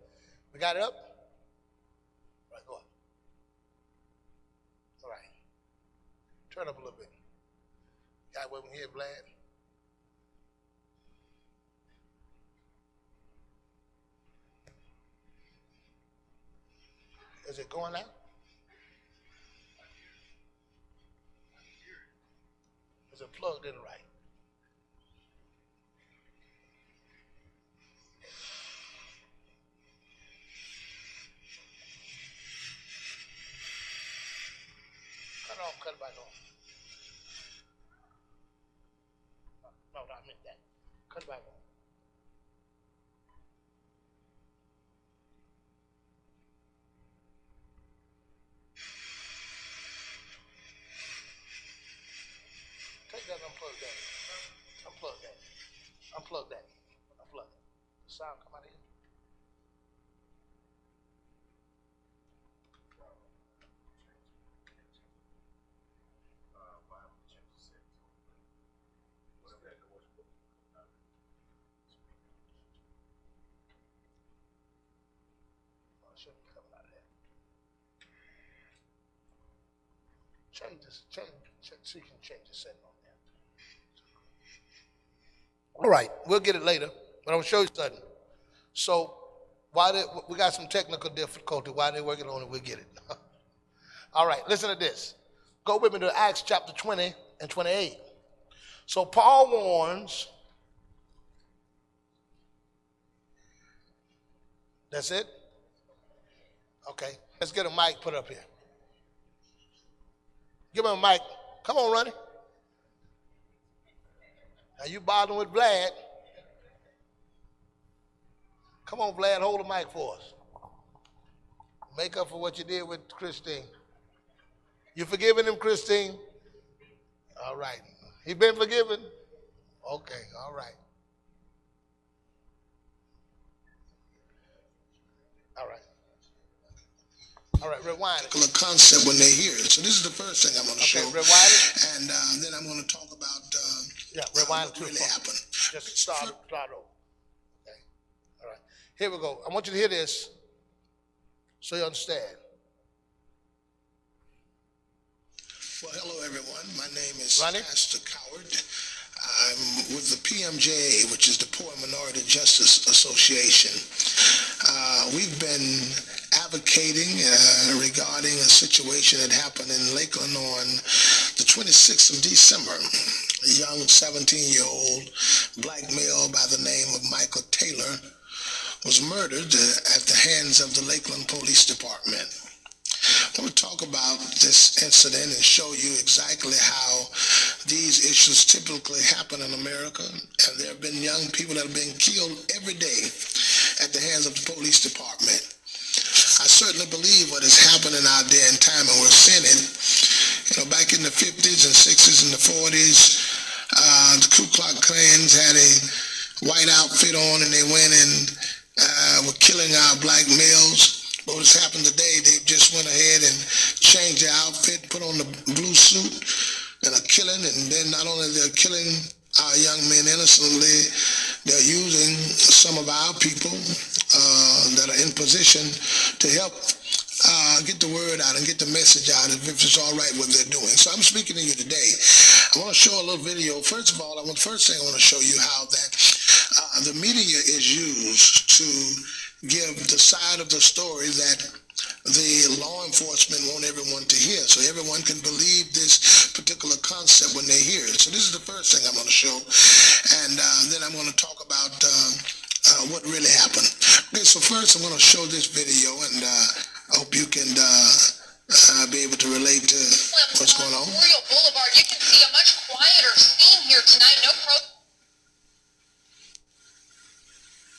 We got it up? All right, go up. All right. Turn up a little bit. Got it over here, Vlad? Is it going out? Is it plugged in right? Cut it back off. No, I meant that. Cut it back off. Take that and unplug that. Unplug that. The sound come out of here. Shouldn't come out of there. Change so you can change the setting on there. All right, we'll get it later, but I'm gonna show you something. So we got some technical difficulty. While they're working on it, we'll get it. All right, listen to this. Go with me to Acts chapter 20 and 28. So Paul warns. That's it? Okay, let's get a mic put up here. Give him a mic. Come on, Ronnie. Now you bothering with Vlad. Come on, Vlad, hold the mic for us. Make up for what you did with Christine. You forgiving him, Christine? All right. He been forgiven? Okay, all right. All right, rewind it. A concept when they hear it. So this is the first thing I'm going to show. Okay, rewind it. And then I'm going to talk about rewind what really happened. Just start over. Okay. All right. Here we go. I want you to hear this so you understand. Well, hello, everyone. My name is Ronnie? Pastor Cowart. I'm with the PMJA, which is the Poor Minority Justice Association. We've been advocating regarding a situation that happened in Lakeland on the 26th of December. A young 17-year-old black male by the name of Michael Taylor was murdered at the hands of the Lakeland Police Department. I want to talk about this incident and show you exactly how these issues typically happen in America. And there have been young people that have been killed every day at the hands of the police department. I certainly believe what has happened in our day and time, and we're seeing it. You know, back in the 50s and 60s and the 40s, the Ku Klux Klans had a white outfit on, and they went and were killing our black males. What has happened today, they just went ahead and changed their outfit, put on the blue suit, and are killing. And then not only they're killing our young men innocently, they're using some of our people that are in position to help get the word out and get the message out if it's all right what they're doing. So I'm speaking to you today. I want to show a little video. First of all, first thing I want to show you how that the media is used to give the side of the story that the law enforcement want everyone to hear, so everyone can believe this particular concept when they hear it. So this is the first thing I'm going to show, and then I'm going to talk about what really happened. Okay, so first I'm going to show this video, and I hope you can be able to relate to what's going on. Memorial Boulevard, you can see a much quieter scene here tonight.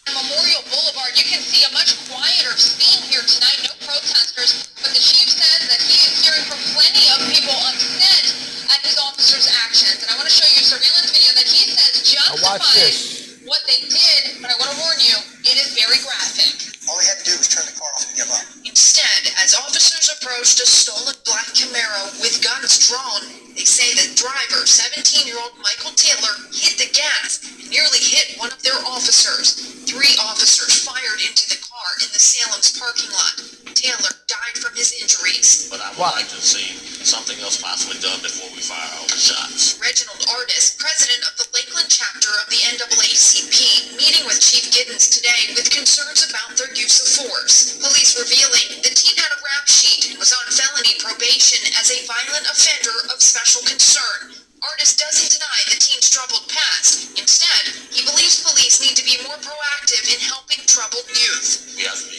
Memorial Boulevard, you can see a much quieter scene here tonight. No protesters, but the chief says that he is hearing from plenty of people upset at his officers' actions. And I want to show you a surveillance video that he says justifies what they did, but I want to warn you, it is very graphic. All he had to do was turn the car off and give up. Instead, as officers approached a stolen black Camaro with guns drawn, they say the driver, 17-year-old Michael Taylor, hit the gas and nearly hit one of their officers. 3 officers fired into the car in the Salem's parking lot. Taylor died from his injuries. But I would like to see something else possibly done before we fire our shots. Reginald Artis, president of the Lakeland chapter of the NAACP, meeting with Chief Giddens today with concerns about their use of force. Police revealing the teen had a rap sheet and was on felony probation as a violent offender of special concern. Artis doesn't deny the teen's troubled past. Instead, he believes police need to be more proactive in helping troubled youth. We have to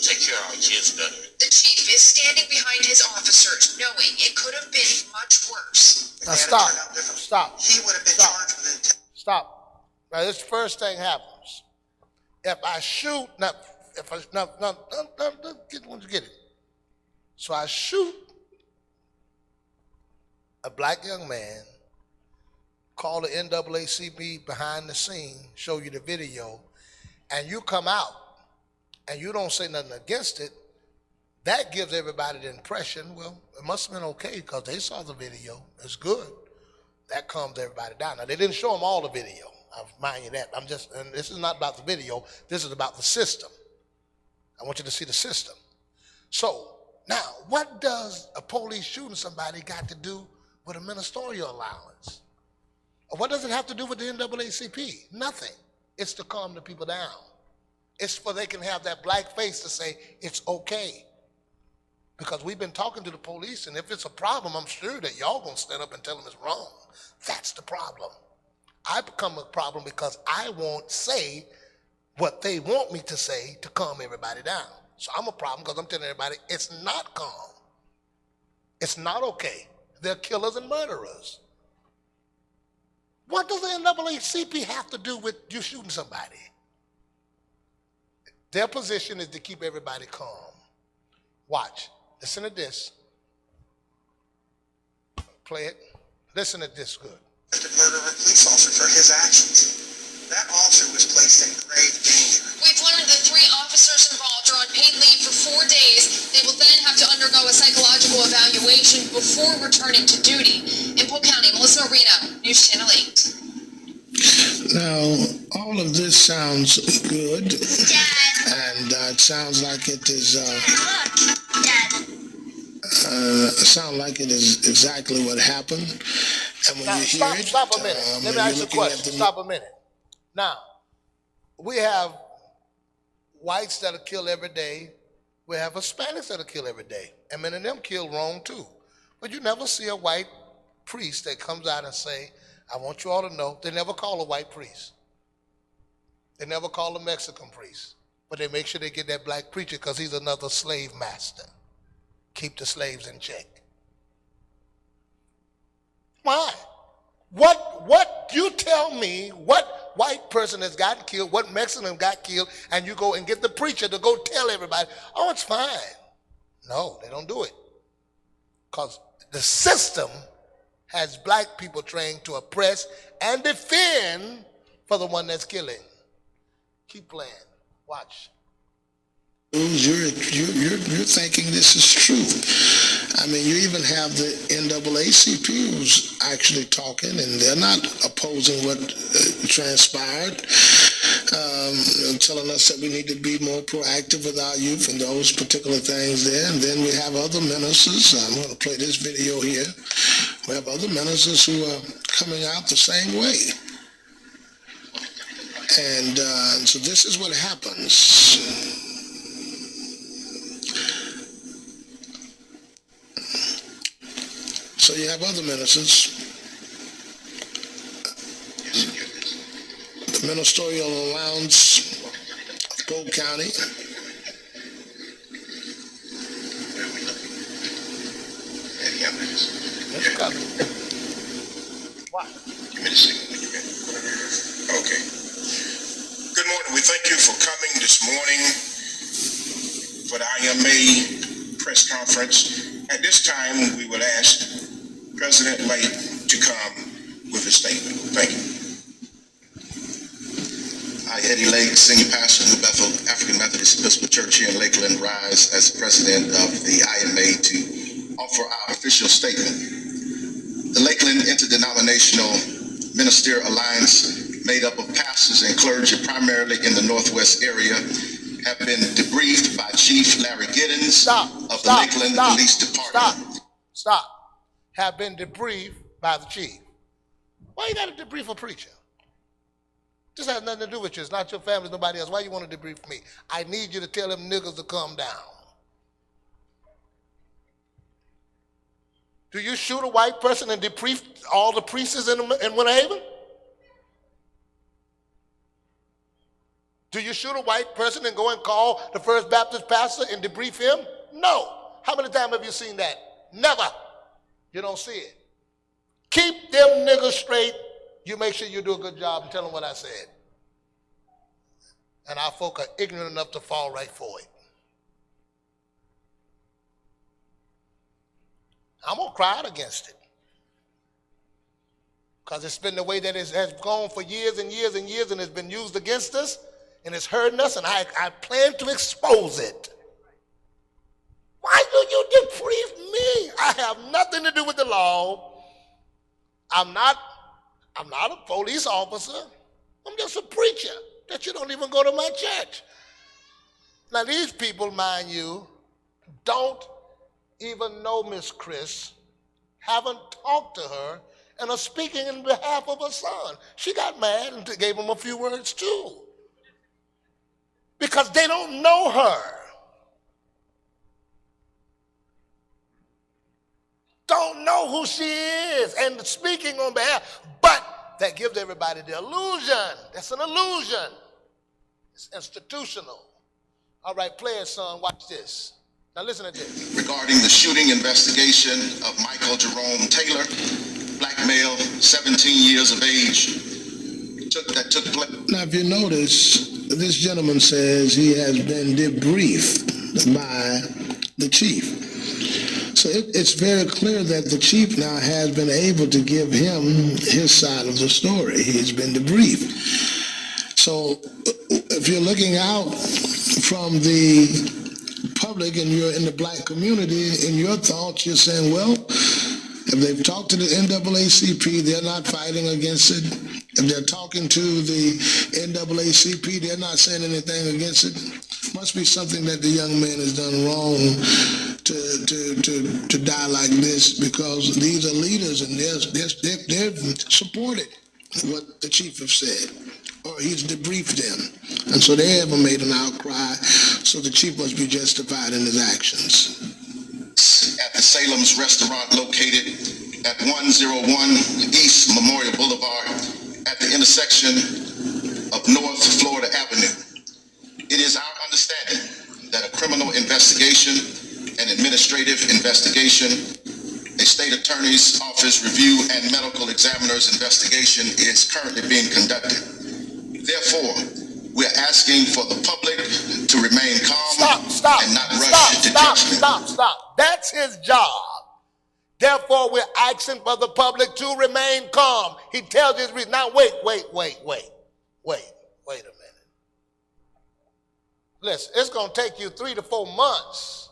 take care of our kids better. The chief is standing behind his officers, knowing it could have been much worse. Now stop. Stop. He would have been charged with intent. Stop. Now this first thing happens. If I shoot, get it. So I shoot a black young man, call the NAACP behind the scene, show you the video, and you come out and you don't say nothing against it, that gives everybody the impression, well, it must have been okay because they saw the video. It's good. That calms everybody down. Now, they didn't show them all the video. I'll mind you that. And this is not about the video. This is about the system. I want you to see the system. So, now, what does a police shooting somebody got to do with a ministerial allowance? Or what does it have to do with the NAACP? Nothing. It's to calm the people down. It's for they can have that black face to say it's okay. Because we've been talking to the police, and if it's a problem, I'm sure that y'all gonna stand up and tell them it's wrong. That's the problem. I become a problem because I won't say what they want me to say to calm everybody down. So I'm a problem because I'm telling everybody it's not calm. It's not okay. They're killers and murderers. What does the NAACP have to do with you shooting somebody? Their position is to keep everybody calm. Watch. Listen to this. Play it. Listen to this good. The murder of a police officer for his actions. That officer was placed in grave danger. We've learned the 3 officers involved are on paid leave for 4 days. They will then have to undergo a psychological evaluation before returning to duty. In Polk County, Melissa Marino, News Channel 8. Now, all of this sounds good, and it sounds like it is. Sound like it is exactly what happened. And when Now, you hear stop a minute. Let me ask you a question. Stop a minute. Now, we have whites that are killed every day. We have Hispanics that are killed every day. And many of them killed wrong too. But you never see a white priest that comes out and say, I want you all to know, they never call a white priest. They never call a Mexican priest. But they make sure they get that black preacher because he's another slave master. Keep the slaves in check. Why? What you tell me what white person has gotten killed, what Mexican got killed, and you go and get the preacher to go tell everybody, oh, it's fine. No, they don't do it. Because the system has black people trained to oppress and defend for the one that's killing. Keep playing. Watch. You're thinking this is true. I mean, you even have the NAACP who's actually talking, and they're not opposing what transpired. telling us that we need to be more proactive with our youth and those particular things there. And then we have other ministers. I'm going to play this video here. We have other ministers who are coming out the same way. And so this is what happens. So you have other ministers. The Ministerial Allowance of Polk County. It's coming. Why? Give me the signal when you're ready. Okay. Good morning. We thank you for coming this morning for the IMA press conference. At this time, we will ask President Light to come with a statement. Thank you. I, Eddie Lake, Senior Pastor of New Bethel African Methodist Episcopal Church here in Lakeland, rise as President of the IMA to offer our official statement. The Lakeland Interdenominational Ministerial Alliance, made up of pastors and clergy primarily in the Northwest area, have been debriefed by Chief Larry Giddens of the Lakeland Police Department. Stop. Have been debriefed by the chief. Why you got to debrief a preacher? This has nothing to do with you. It's not your family, it's nobody else. Why you want to debrief me? I need you to tell them niggas to calm down. Do you shoot a white person and debrief all the priests in Winter Haven? Do you shoot a white person and go and call the First Baptist pastor and debrief him? No. How many times have you seen that? Never. You don't see it. Keep them niggas straight. You make sure you do a good job and tell them what I said. And our folk are ignorant enough to fall right for it. I'm going to cry out against it. Because it's been the way that it has gone for years and years and years, and it's been used against us, and it's hurting us, and I plan to expose it. Why do you debrief me? I have nothing to do with the law. I'm not a police officer. I'm just a preacher that you don't even go to my church. Now these people, mind you, don't even know Miss Chris, haven't talked to her, and are speaking in behalf of her son. She got mad and gave him a few words too. Because they don't know her. Don't know who she is and speaking on behalf, but that gives everybody the illusion. That's an illusion. It's institutional. All right, play it, son. Watch this. Now listen to this. Regarding the shooting investigation of Michael Jerome Taylor, black male, 17 years of age, that took place. Now, if you notice, this gentleman says he has been debriefed by the chief. So it's very clear that the chief now has been able to give him his side of the story. He's been debriefed. So if you're looking out from the public and you're in the black community, in your thoughts, you're saying, well, if they've talked to the NAACP, they're not fighting against it. If they're talking to the NAACP, they're not saying anything against it. Must be something that the young man has done wrong to die like this, because these are leaders and they've supported what the chief has said, or he's debriefed them. And so they haven't made an outcry, so the chief must be justified in his actions. At the Salem's restaurant located at 101 East Memorial Boulevard at the intersection of North Florida Avenue. It is our understanding that a criminal investigation, an administrative investigation, a state attorney's office review, and medical examiner's investigation is currently being conducted. Therefore, we're asking for the public to remain calm and not rush to judgment. Stop. That's his job. Therefore, we're asking for the public to remain calm. He tells his reason. Now, wait a minute. Listen, it's going to take you 3 to 4 months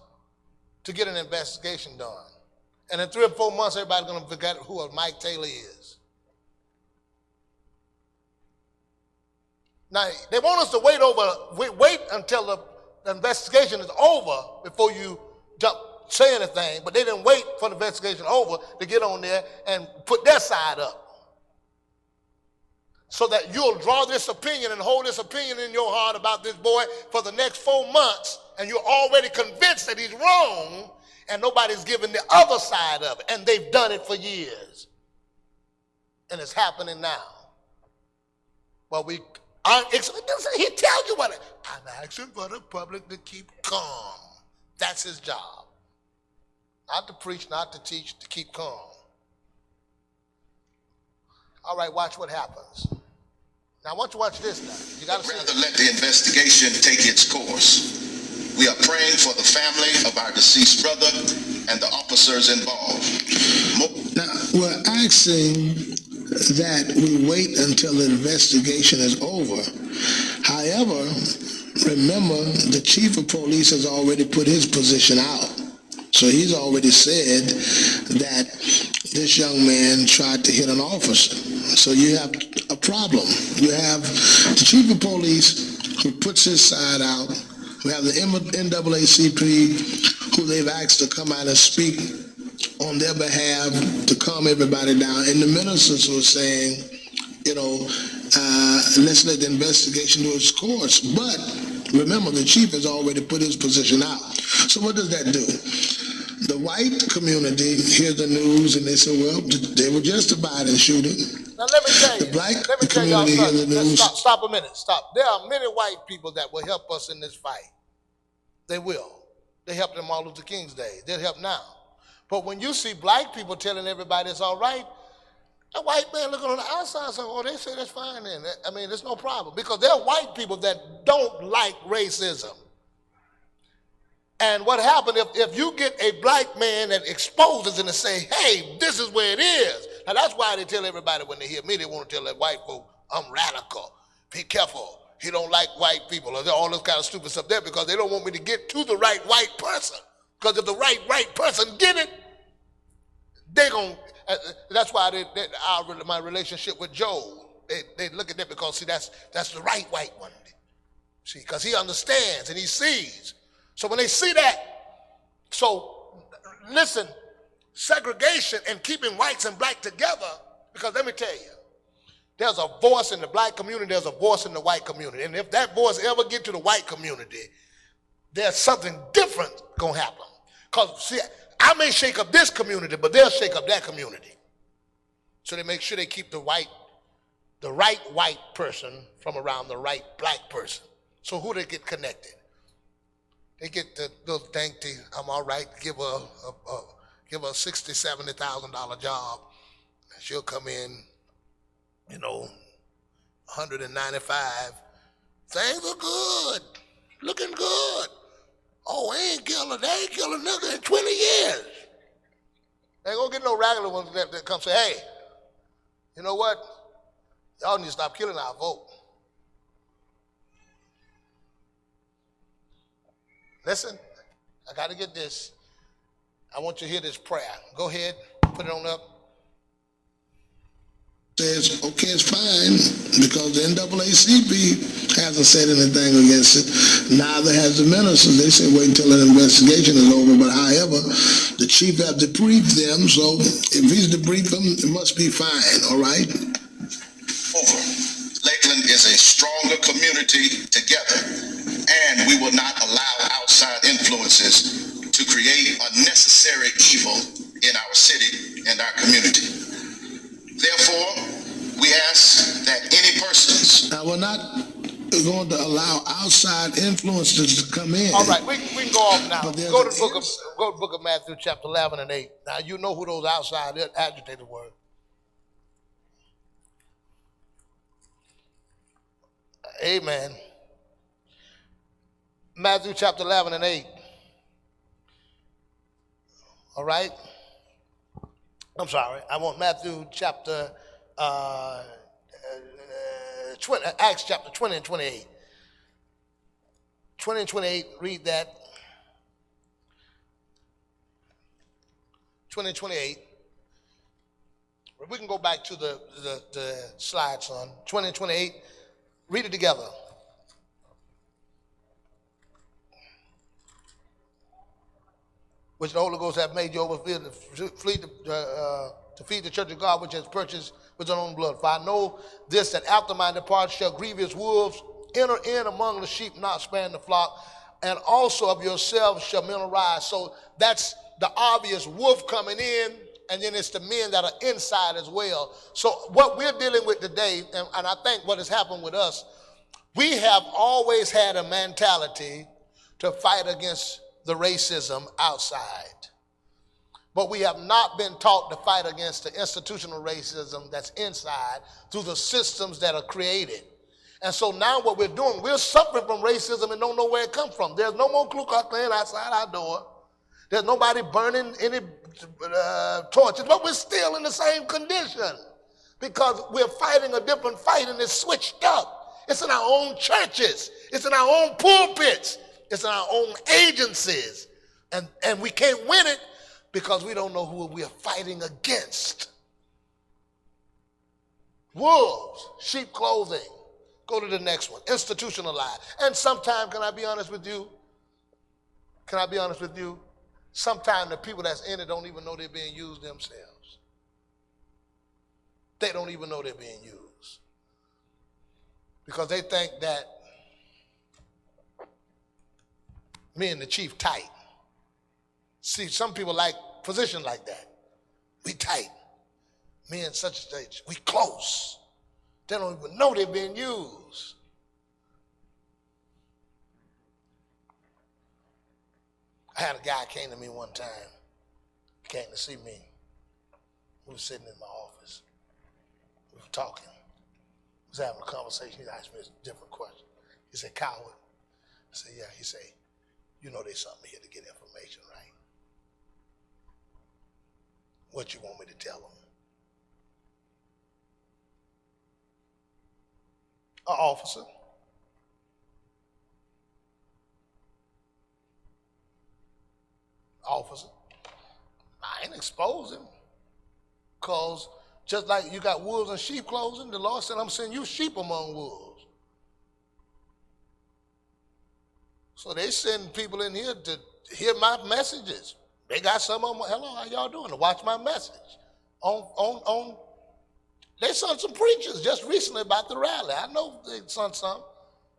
to get an investigation done. And in 3 or 4 months, everybody's going to forget who Mike Taylor is. Now, they want us to wait until the investigation is over before you say anything, but they didn't wait for the investigation over to get on there and put their side up. So that you'll draw this opinion and hold this opinion in your heart about this boy for the next 4 months, and you're already convinced that he's wrong, and nobody's giving the other side of it, and they've done it for years. And it's happening now. Well, he tells you what I'm asking for the public to keep calm. That's his job. Not to preach, not to teach, to keep calm. All right, watch what happens. Now, I want you to watch this now. You got to rather let the investigation take its course. We are praying for the family of our deceased brother and the officers involved. Now, we're asking that we wait until the investigation is over. However, remember, the chief of police has already put his position out. So he's already said that this young man tried to hit an officer. So you have a problem. You have the chief of police who puts his side out. We have the NAACP who they've asked to come out and speak on their behalf to calm everybody down. And the ministers were saying, let's let the investigation do its course. But remember, the chief has already put his position out. So what does that do? The white community hears the news and they say, well, they were justified in shooting. Now let me tell you. The black let me tell y'all community hears the something. news. Stop a minute. Stop. There are many white people that will help us in this fight. They will. They helped in Martin Luther King's day. They'll help now. But when you see black people telling everybody it's all right, a white man looking on the outside saying, oh, they say that's fine then. I mean, there's no problem. Because there are white people that don't like racism. And what happened if you get a black man that exposes it and say, hey, this is where it is. Now, that's why they tell everybody when they hear me, they want to tell that white folk, I'm radical. Be careful. He don't like white people. Or all this kind of stupid stuff there because they don't want me to get to the right white person. Because if the right person get it, they're going to, that's why my relationship with Joe, they look at that because, see, that's the right white one. See, because he understands and he sees. So when they see that, so listen, segregation and keeping whites and black together, because let me tell you, there's a voice in the black community, there's a voice in the white community. And if that voice ever get to the white community, there's something different going to happen. Because, see, I may shake up this community, but they'll shake up that community. So they make sure they keep the right white person from around the right black person. So who they get connected? They get the little dainty, I'm all right, give her a $60,000, $70,000 job. And she'll come in, 195. Things are good, looking good. Oh, they ain't killed a nigga in 20 years. They ain't gonna get no regular ones that come say, hey, you know what? Y'all need to stop killing our vote. Listen, I got to get this. I want you to hear this prayer. Go ahead, put it on up. Says, okay, it's fine, because the NAACP hasn't said anything against it. Neither has the ministers. They say wait until an investigation is over. But however, the chief has debriefed them, so if he's debriefed them, it must be fine, all right? Over. Lakeland is a stronger community together, and we will not allow outside influences to create unnecessary evil in our city and our community. Therefore, we ask that any persons... Now, we're not going to allow outside influences to come in. All right, we can go off now. Go to the book of Matthew, chapter 11 and 8. Now, you know who those outside agitators were. Amen. Matthew chapter 11 and 8. All right? I'm sorry. I want Matthew chapter 20, Acts chapter 20 and 28. 20 and 28, read that. 20 and 28. We can go back to the slide, son. 20 and 28. Read it together. Which the Holy Ghost hath made you overflow to feed the church of God, which has purchased with his own blood. For I know this, that after my departure shall grievous wolves enter in among the sheep, not sparing the flock, and also of yourselves shall men arise. So that's the obvious wolf coming in, and then it's the men that are inside as well. So what we're dealing with today, and I think what has happened with us, we have always had a mentality to fight against the racism outside. But we have not been taught to fight against the institutional racism that's inside through the systems that are created. And so now what we're doing, we're suffering from racism and don't know where it comes from. There's no more Ku Klux Klan outside our door. There's nobody burning any torches, but we're still in the same condition because we're fighting a different fight and it's switched up. It's in our own churches. It's in our own pulpits. It's in our own agencies. And we can't win it because we don't know who we are fighting against. Wolves, sheep clothing. Go to the next one. Institutionalized. And sometimes, can I be honest with you? Sometimes the people that's in it don't even know they're being used themselves. They don't even know they're being used. Because they think that me and the chief tight. See, some people like position like that. We tight. Me and such and such, we close. They don't even know they're being used. I had a guy came to me one time. He came to see me. We were sitting in my office. We were talking. We was having a conversation. He asked me a different question. He said, Cowart. I said, yeah. He said, you know there's something here to get information, right? What you want me to tell them? An officer. I ain't expose him. Because just like you got wolves and sheep clothing, the Lord said, I'm sending you sheep among wolves. So they send people in here to hear my messages. They got some of them, hello, how y'all doing? To watch my message. They sent some preachers just recently about the rally. I know they sent some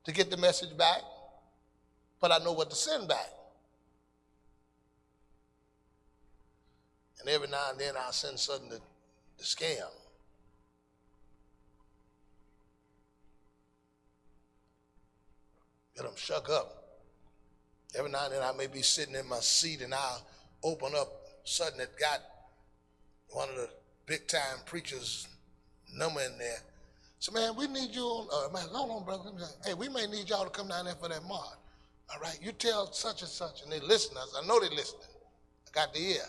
to get the message back, but I know what to send back. And every now and then I'll send something to scam. Get them shook up. Every now and then I may be sitting in my seat and I'll open up something that got one of the big time preachers' number in there. So man, we need you on, man, hold on, brother. Hey, we may need y'all to come down there for that march. All right, you tell such and such, and they listen. I know they're listening. I got the ear.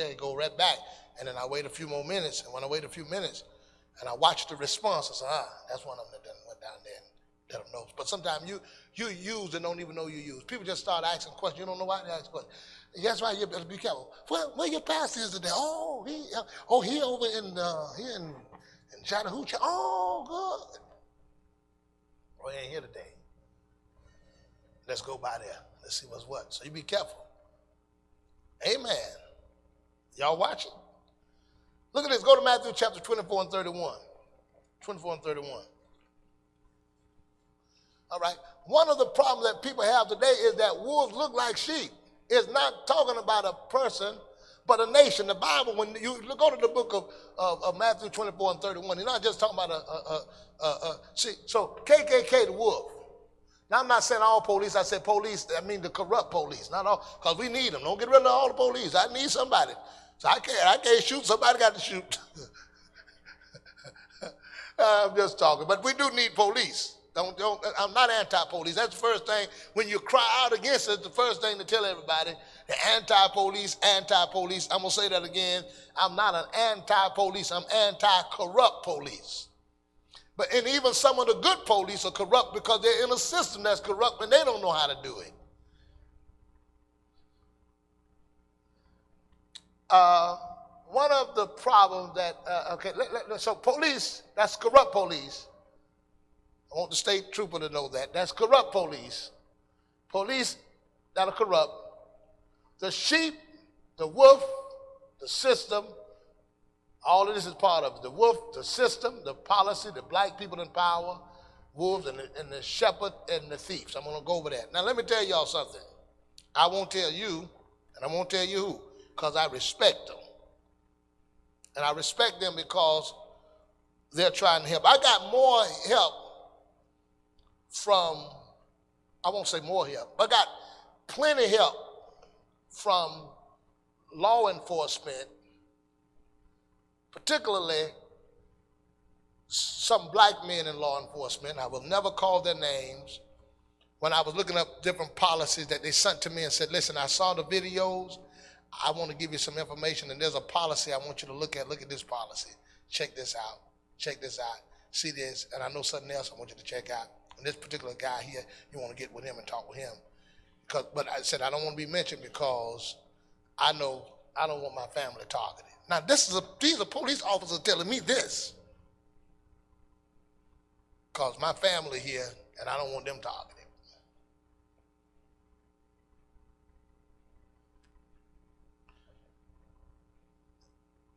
It go right back. And then I wait a few more minutes, and when I wait a few minutes, and I watch the response, I say, that's one of them that done went down there and let them know. But sometimes you use and don't even know you use. People just start asking questions. You don't know why they ask questions. That's why you better be careful. Where your pastor is today? He over in Chattahoochee. Oh, good. Well, he ain't here today. Let's go by there. Let's see what's what. So you be careful. Amen. Y'all watching? Look at this. Go to Matthew chapter 24 and 31. 24 and 31. All right. One of the problems that people have today is that wolves look like sheep. It's not talking about a person, but a nation. The Bible, when you go to the book of Matthew 24 and 31, you're not just talking about so KKK, the wolf. Now, I'm not saying all police. I said police, I mean the corrupt police. Not all, because we need them. Don't get rid of all the police. I need somebody. So I can't shoot. Somebody got to shoot. I'm just talking. But we do need police. I'm not anti-police. That's the first thing. When you cry out against it, the first thing to tell everybody, the anti-police. I'm going to say that again. I'm not an anti-police. I'm anti-corrupt police. And even some of the good police are corrupt because they're in a system that's corrupt and they don't know how to do it. one of the problems that, so police, that's corrupt police. I want the state trooper to know that. That's corrupt police. Police that are corrupt. The sheep, the wolf, the system, all of this is part of it. The wolf, the system, the policy, the black people in power, wolves, and the shepherd and the thieves. I'm going to go over that. Now, let me tell y'all something. I won't tell you, and I won't tell you who, because I respect them. And I respect them because they're trying to help. I got more help from, I won't say more help, I got plenty help from law enforcement, particularly some black men in law enforcement. I will never call their names. When I was looking up different policies that they sent to me and said, listen, I saw the videos. I want to give you some information, and there's a policy I want you to look at. Look at this policy. Check this out. Check this out. See this, and I know something else I want you to check out. And this particular guy here, you want to get with him and talk with him. But I said I don't want to be mentioned because I know I don't want my family targeted. Now, these are police officers telling me this because my family here, and I don't want them targeted.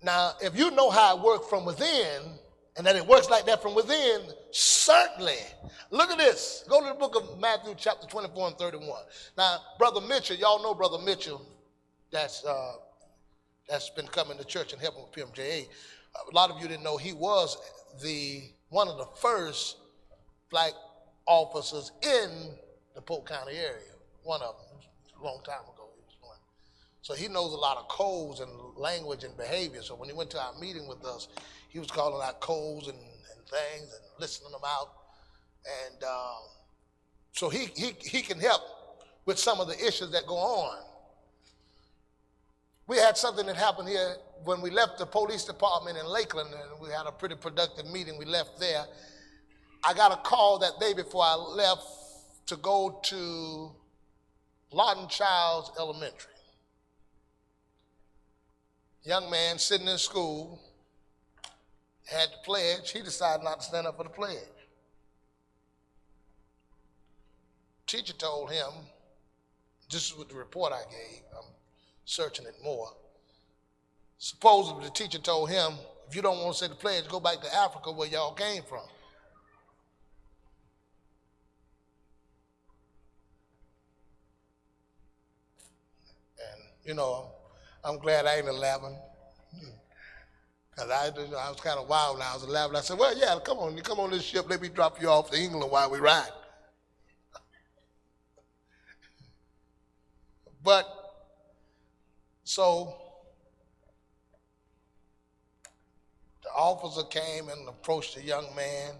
Now, if you know how it works from within, and that it works like that from within, certainly. Look at this. Go to the book of Matthew chapter 24 and 31. Now, Brother Mitchell, y'all know Brother Mitchell, that's been coming to church and helping with PMJA. A lot of you didn't know he was one of the first black officers in the Polk County area. One of them, a long time ago. So he knows a lot of codes and language and behavior. So when he went to our meeting with us, he was calling out codes and things and listening them out. And so he can help with some of the issues that go on. We had something that happened here when we left the police department in Lakeland, and we had a pretty productive meeting. We left there. I got a call that day before I left to go to Lawton Childs Elementary. Young man sitting in school, had the pledge. He decided not to stand up for the pledge. Teacher told him, this is what the report I gave, I'm searching it more. Supposedly the teacher told him, if you don't want to say the pledge, go back to Africa where y'all came from. And, you know, I'm glad I ain't 11. Because I was kind of wild when I was 11. I said, well, yeah, come on this ship. Let me drop you off to England while we ride. But, so, the officer came and approached the young man.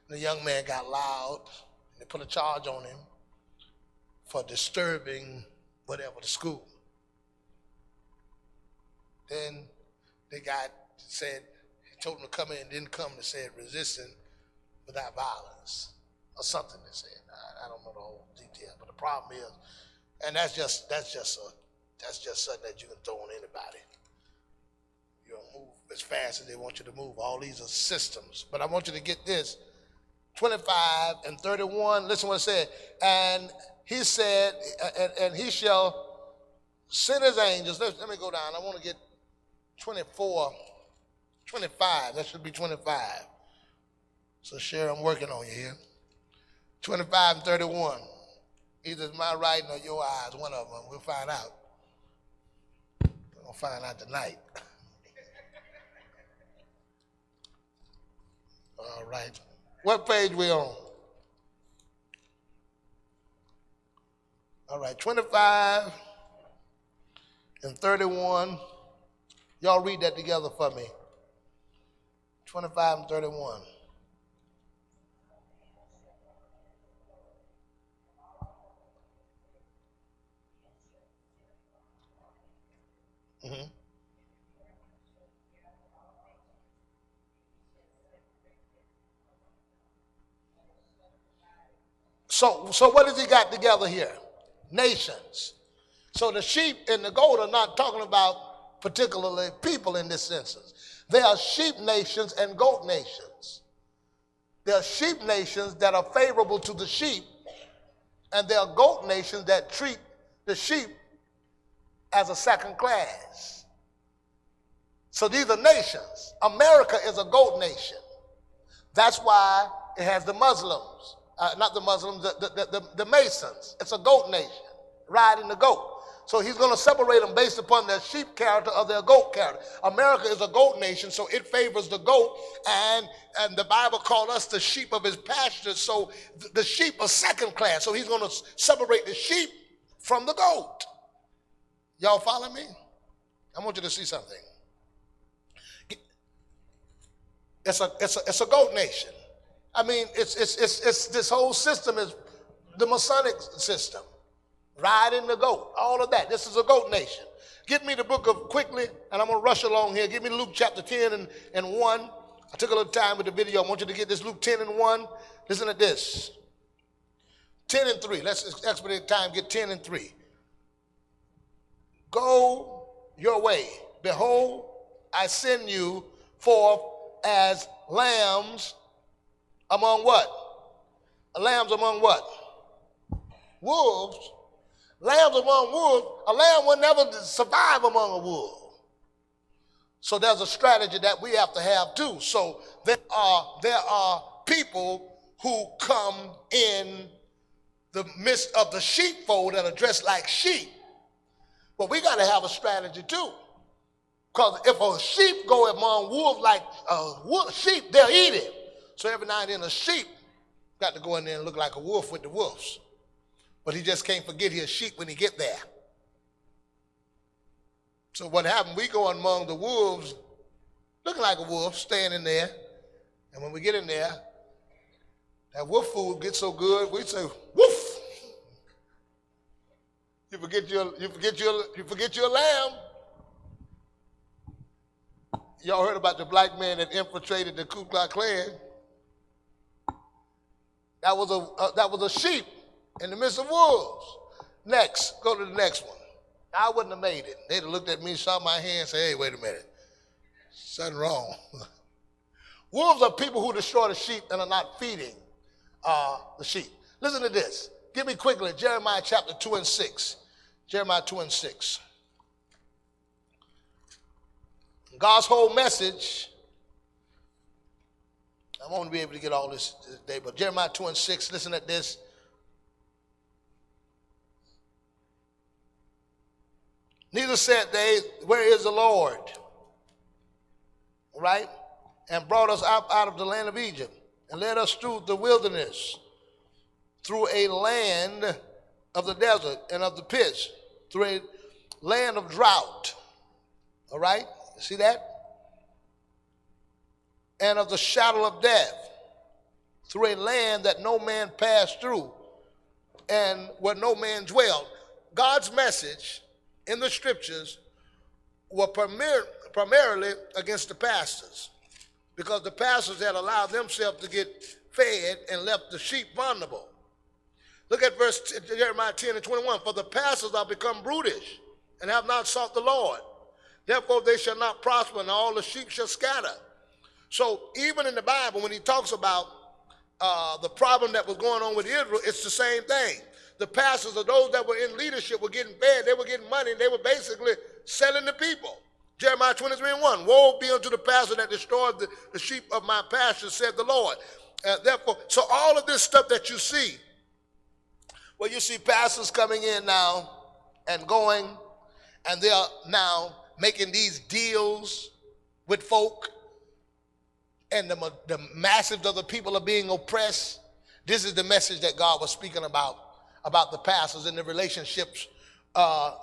The young man got loud. And they put a charge on him for disturbing whatever, the school. Then the guy said, he told him to come in, didn't come, and said resisting without violence, or something they said. I don't know the whole detail, but the problem is, and that's just something that you can throw on anybody. You don't move as fast as they want you to move. All these are systems. But I want you to get this. 25 and 31, listen what it said. And he said, and he shall send his angels. Let me go down. I want to get 24, 25. That should be 25. So, Sharon, I'm working on you here. 25 and 31. Either it's my writing or your eyes, one of them. We'll find out. We're going to find out tonight. All right. What page we on? All right, 25 and 31. Y'all read that together for me. 25 and 31. Mm-hmm. So what has he got together here? Nations. So the sheep and the goat are not talking about particularly people in this instance. There are sheep nations and goat nations. There are sheep nations that are favorable to the sheep, and there are goat nations that treat the sheep as a second class. So these are nations. America is a goat nation. That's why it has the Muslims, not the Muslims, the Masons. It's a goat nation, riding the goat. So he's going to separate them based upon their sheep character or their goat character. America is a goat nation, so it favors the goat, and the Bible called us the sheep of his pasture, so the sheep are second class. So he's going to separate the sheep from the goat. Y'all follow me? I want you to see something. It's a goat nation. I mean, it's this whole system is the Masonic system. Riding the goat, all of that. This is a goat nation. Get me the book of quickly, and I'm going to rush along here. Give me Luke chapter 10 and 1. I took a little time with the video. I want you to get this Luke 10 and 1. Listen to this. 10 and 3. Let's expedite time. Get 10 and 3. Go your way. Behold, I send you forth as lambs among what? Lambs among what? Wolves. Lambs among wolves. A lamb will never survive among a wolf. So there's a strategy that we have to have too. So there are people who come in the midst of the sheepfold that are dressed like sheep. But we got to have a strategy too. Because if a sheep go among wolves like sheep, they'll eat him. So every now and then a sheep got to go in there and look like a wolf with the wolves. But he just can't forget he's a sheep when he get there. So what happened, we go among the wolves, looking like a wolf, staying in there. And when we get in there, that wolf food gets so good, we say, woof. You forget your lamb. Y'all heard about the black man that infiltrated the Ku Klux Klan? That was a sheep in the midst of wolves. Next, go to the next one. I wouldn't have made it. They'd have looked at me, saw my hand, and say, hey, wait a minute. Something wrong. Wolves are people who destroy the sheep and are not feeding the sheep. Listen to this. Give me quickly Jeremiah chapter 2 and 6. Jeremiah 2 and 6. God's whole message, I won't be able to get all this today, but Jeremiah 2 and 6, listen at this. Neither said they, where is the Lord? Right? And brought us out of the land of Egypt and led us through the wilderness, through a land of the desert and of the pits, through a land of drought. All right? See that? And of the shadow of death, through a land that no man passed through and where no man dwelled. God's message in the scriptures were primarily against the pastors, because the pastors had allowed themselves to get fed and left the sheep vulnerable. Look at verse Jeremiah 10 and 21. For the pastors are become brutish and have not sought the Lord. Therefore they shall not prosper, and all the sheep shall scatter. So even in the Bible, when he talks about the problem that was going on with Israel, it's the same thing. The pastors or those that were in leadership were getting fed, they were getting money, and they were basically selling the people. Jeremiah 23 and 1, woe be unto the pastor that destroyed the sheep of my pasture, said the Lord. Therefore, so all of this stuff that you see, well, you see pastors coming in now and going, and they are now making these deals with folk, and the masses of the people are being oppressed. This is the message that God was speaking about the pastors and the relationships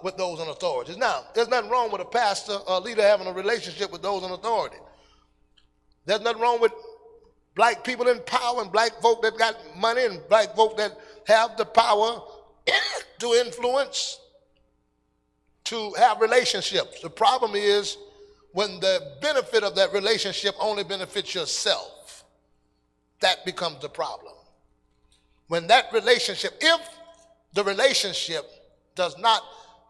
with those in authority. Now, there's nothing wrong with a pastor or a leader having a relationship with those in authority. There's nothing wrong with black people in power and black folk that got money and black folk that have the power to influence, to have relationships. The problem is when the benefit of that relationship only benefits yourself. That becomes the problem. When that relationship, if the relationship does not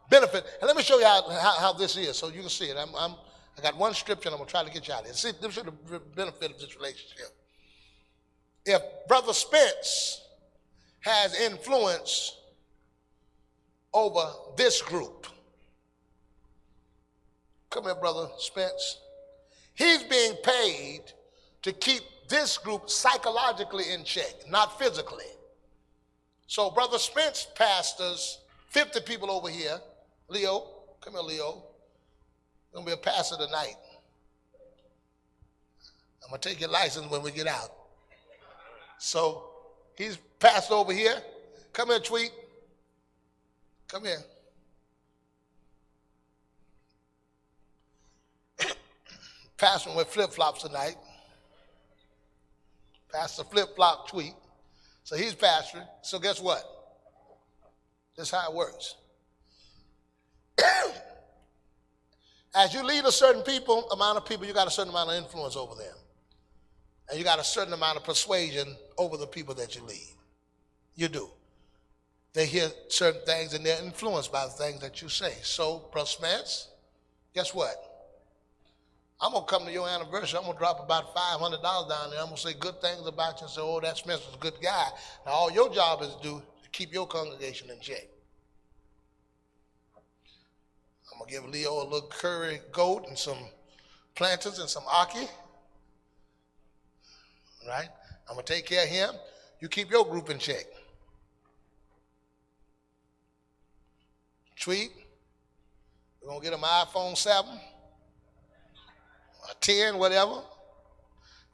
benefit. And let me show you how this is so you can see it. I got one scripture and I'm going to try to get you out of here. See, this is the benefit of this relationship. If Brother Spence has influence over this group, come here, Brother Spence, he's being paid to keep this group psychologically in check, not physically. So Brother Spence pastors 50 people over here. Leo, come here, Leo. You're going to be a pastor tonight. I'm going to take your license when we get out. So he's pastor over here. Come here, Tweet. Come here. Pastoring with flip-flops tonight. Pastor Flip-Flop Tweet. So he's pastoring. So guess what? This is how it works. As you lead a certain amount of people, you got a certain amount of influence over them. And you got a certain amount of persuasion over the people that you lead. You do. They hear certain things and they're influenced by the things that you say. So, Brother Spence, guess what? I'm going to come to your anniversary. I'm going to drop about $500 down there. I'm going to say good things about you and say, oh, that Spence is a good guy. Now, all your job is to do to keep your congregation in check. I'm going to give Leo a little curry goat and some plantains and some ackee. Right? I'm going to take care of him. You keep your group in check. Tweet. We're going to get him an iPhone 7, a 10, whatever.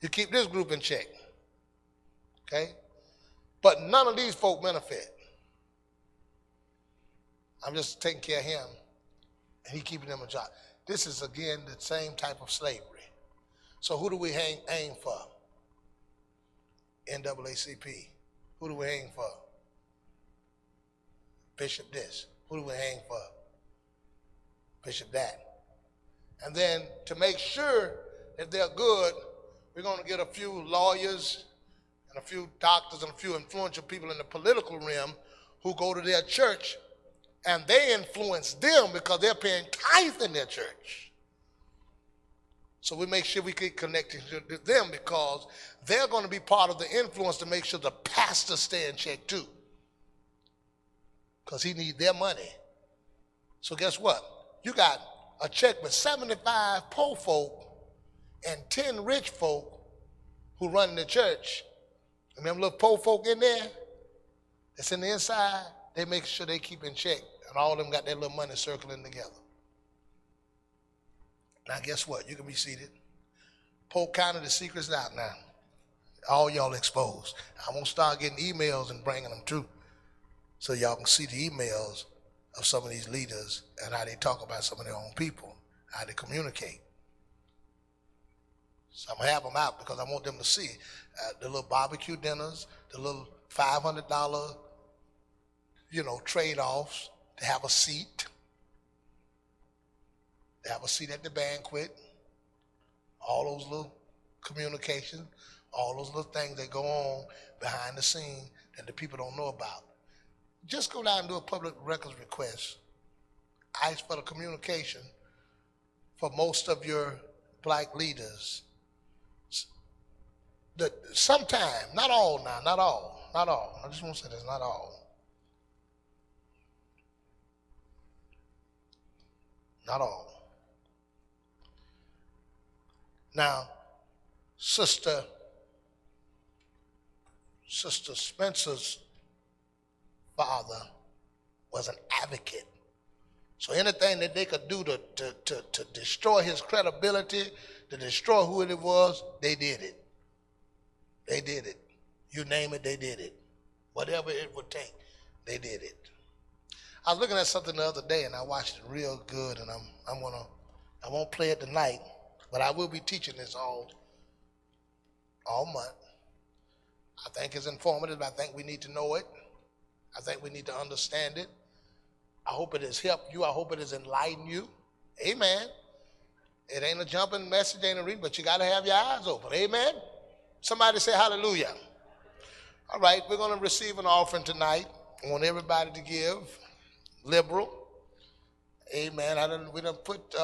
You keep this group in check. Okay? But none of these folk benefit. I'm just taking care of him. And he keeping them a job. This is, again, the same type of slavery. So who do we aim for? NAACP. Who do we aim for? Bishop this. Who do we aim for? Bishop that. And then to make sure that they're good, we're going to get a few lawyers and a few doctors and a few influential people in the political realm who go to their church and they influence them because they're paying tithe in their church. So we make sure we get connected to them because they're going to be part of the influence to make sure the pastors stay in check too. Because he needs their money. So guess what? You got a check with 75 poor folk and 10 rich folk who run the church. And them little poor folk in there that's in the inside, they make sure they keep in check. And all of them got their little money circling together. Now, guess what? You can be seated. Polk County, the secret's out now. All y'all exposed. I'm going to start getting emails and bringing them too. So y'all can see the emails of some of these leaders and how they talk about some of their own people, how they communicate. So I'm going to have them out because I want them to see the little barbecue dinners, the little $500, trade-offs, to have a seat. They have a seat at the banquet, all those little communications, all those little things that go on behind the scene that the people don't know about. Just go down and do a public records request. Ask for the communication for most of your black leaders. Sometime, not all now, not all. I just want to say this, not all. Not all. Now, Sister Spencer's father was an advocate. So anything that they could do to destroy his credibility, to destroy who it was, they did it. They did it. You name it, they did it. Whatever it would take, they did it. I was looking at something the other day and I watched it real good, and I won't play it tonight, but I will be teaching this all month. I think it's informative. I think we need to know it. I think we need to understand it. I hope it has helped you. I hope it has enlightened you. Amen. It ain't a jumping message, ain't a reading, but you got to have your eyes open. Amen. Somebody say hallelujah. All right, we're going to receive an offering tonight. I want everybody to give liberal. Amen. We done put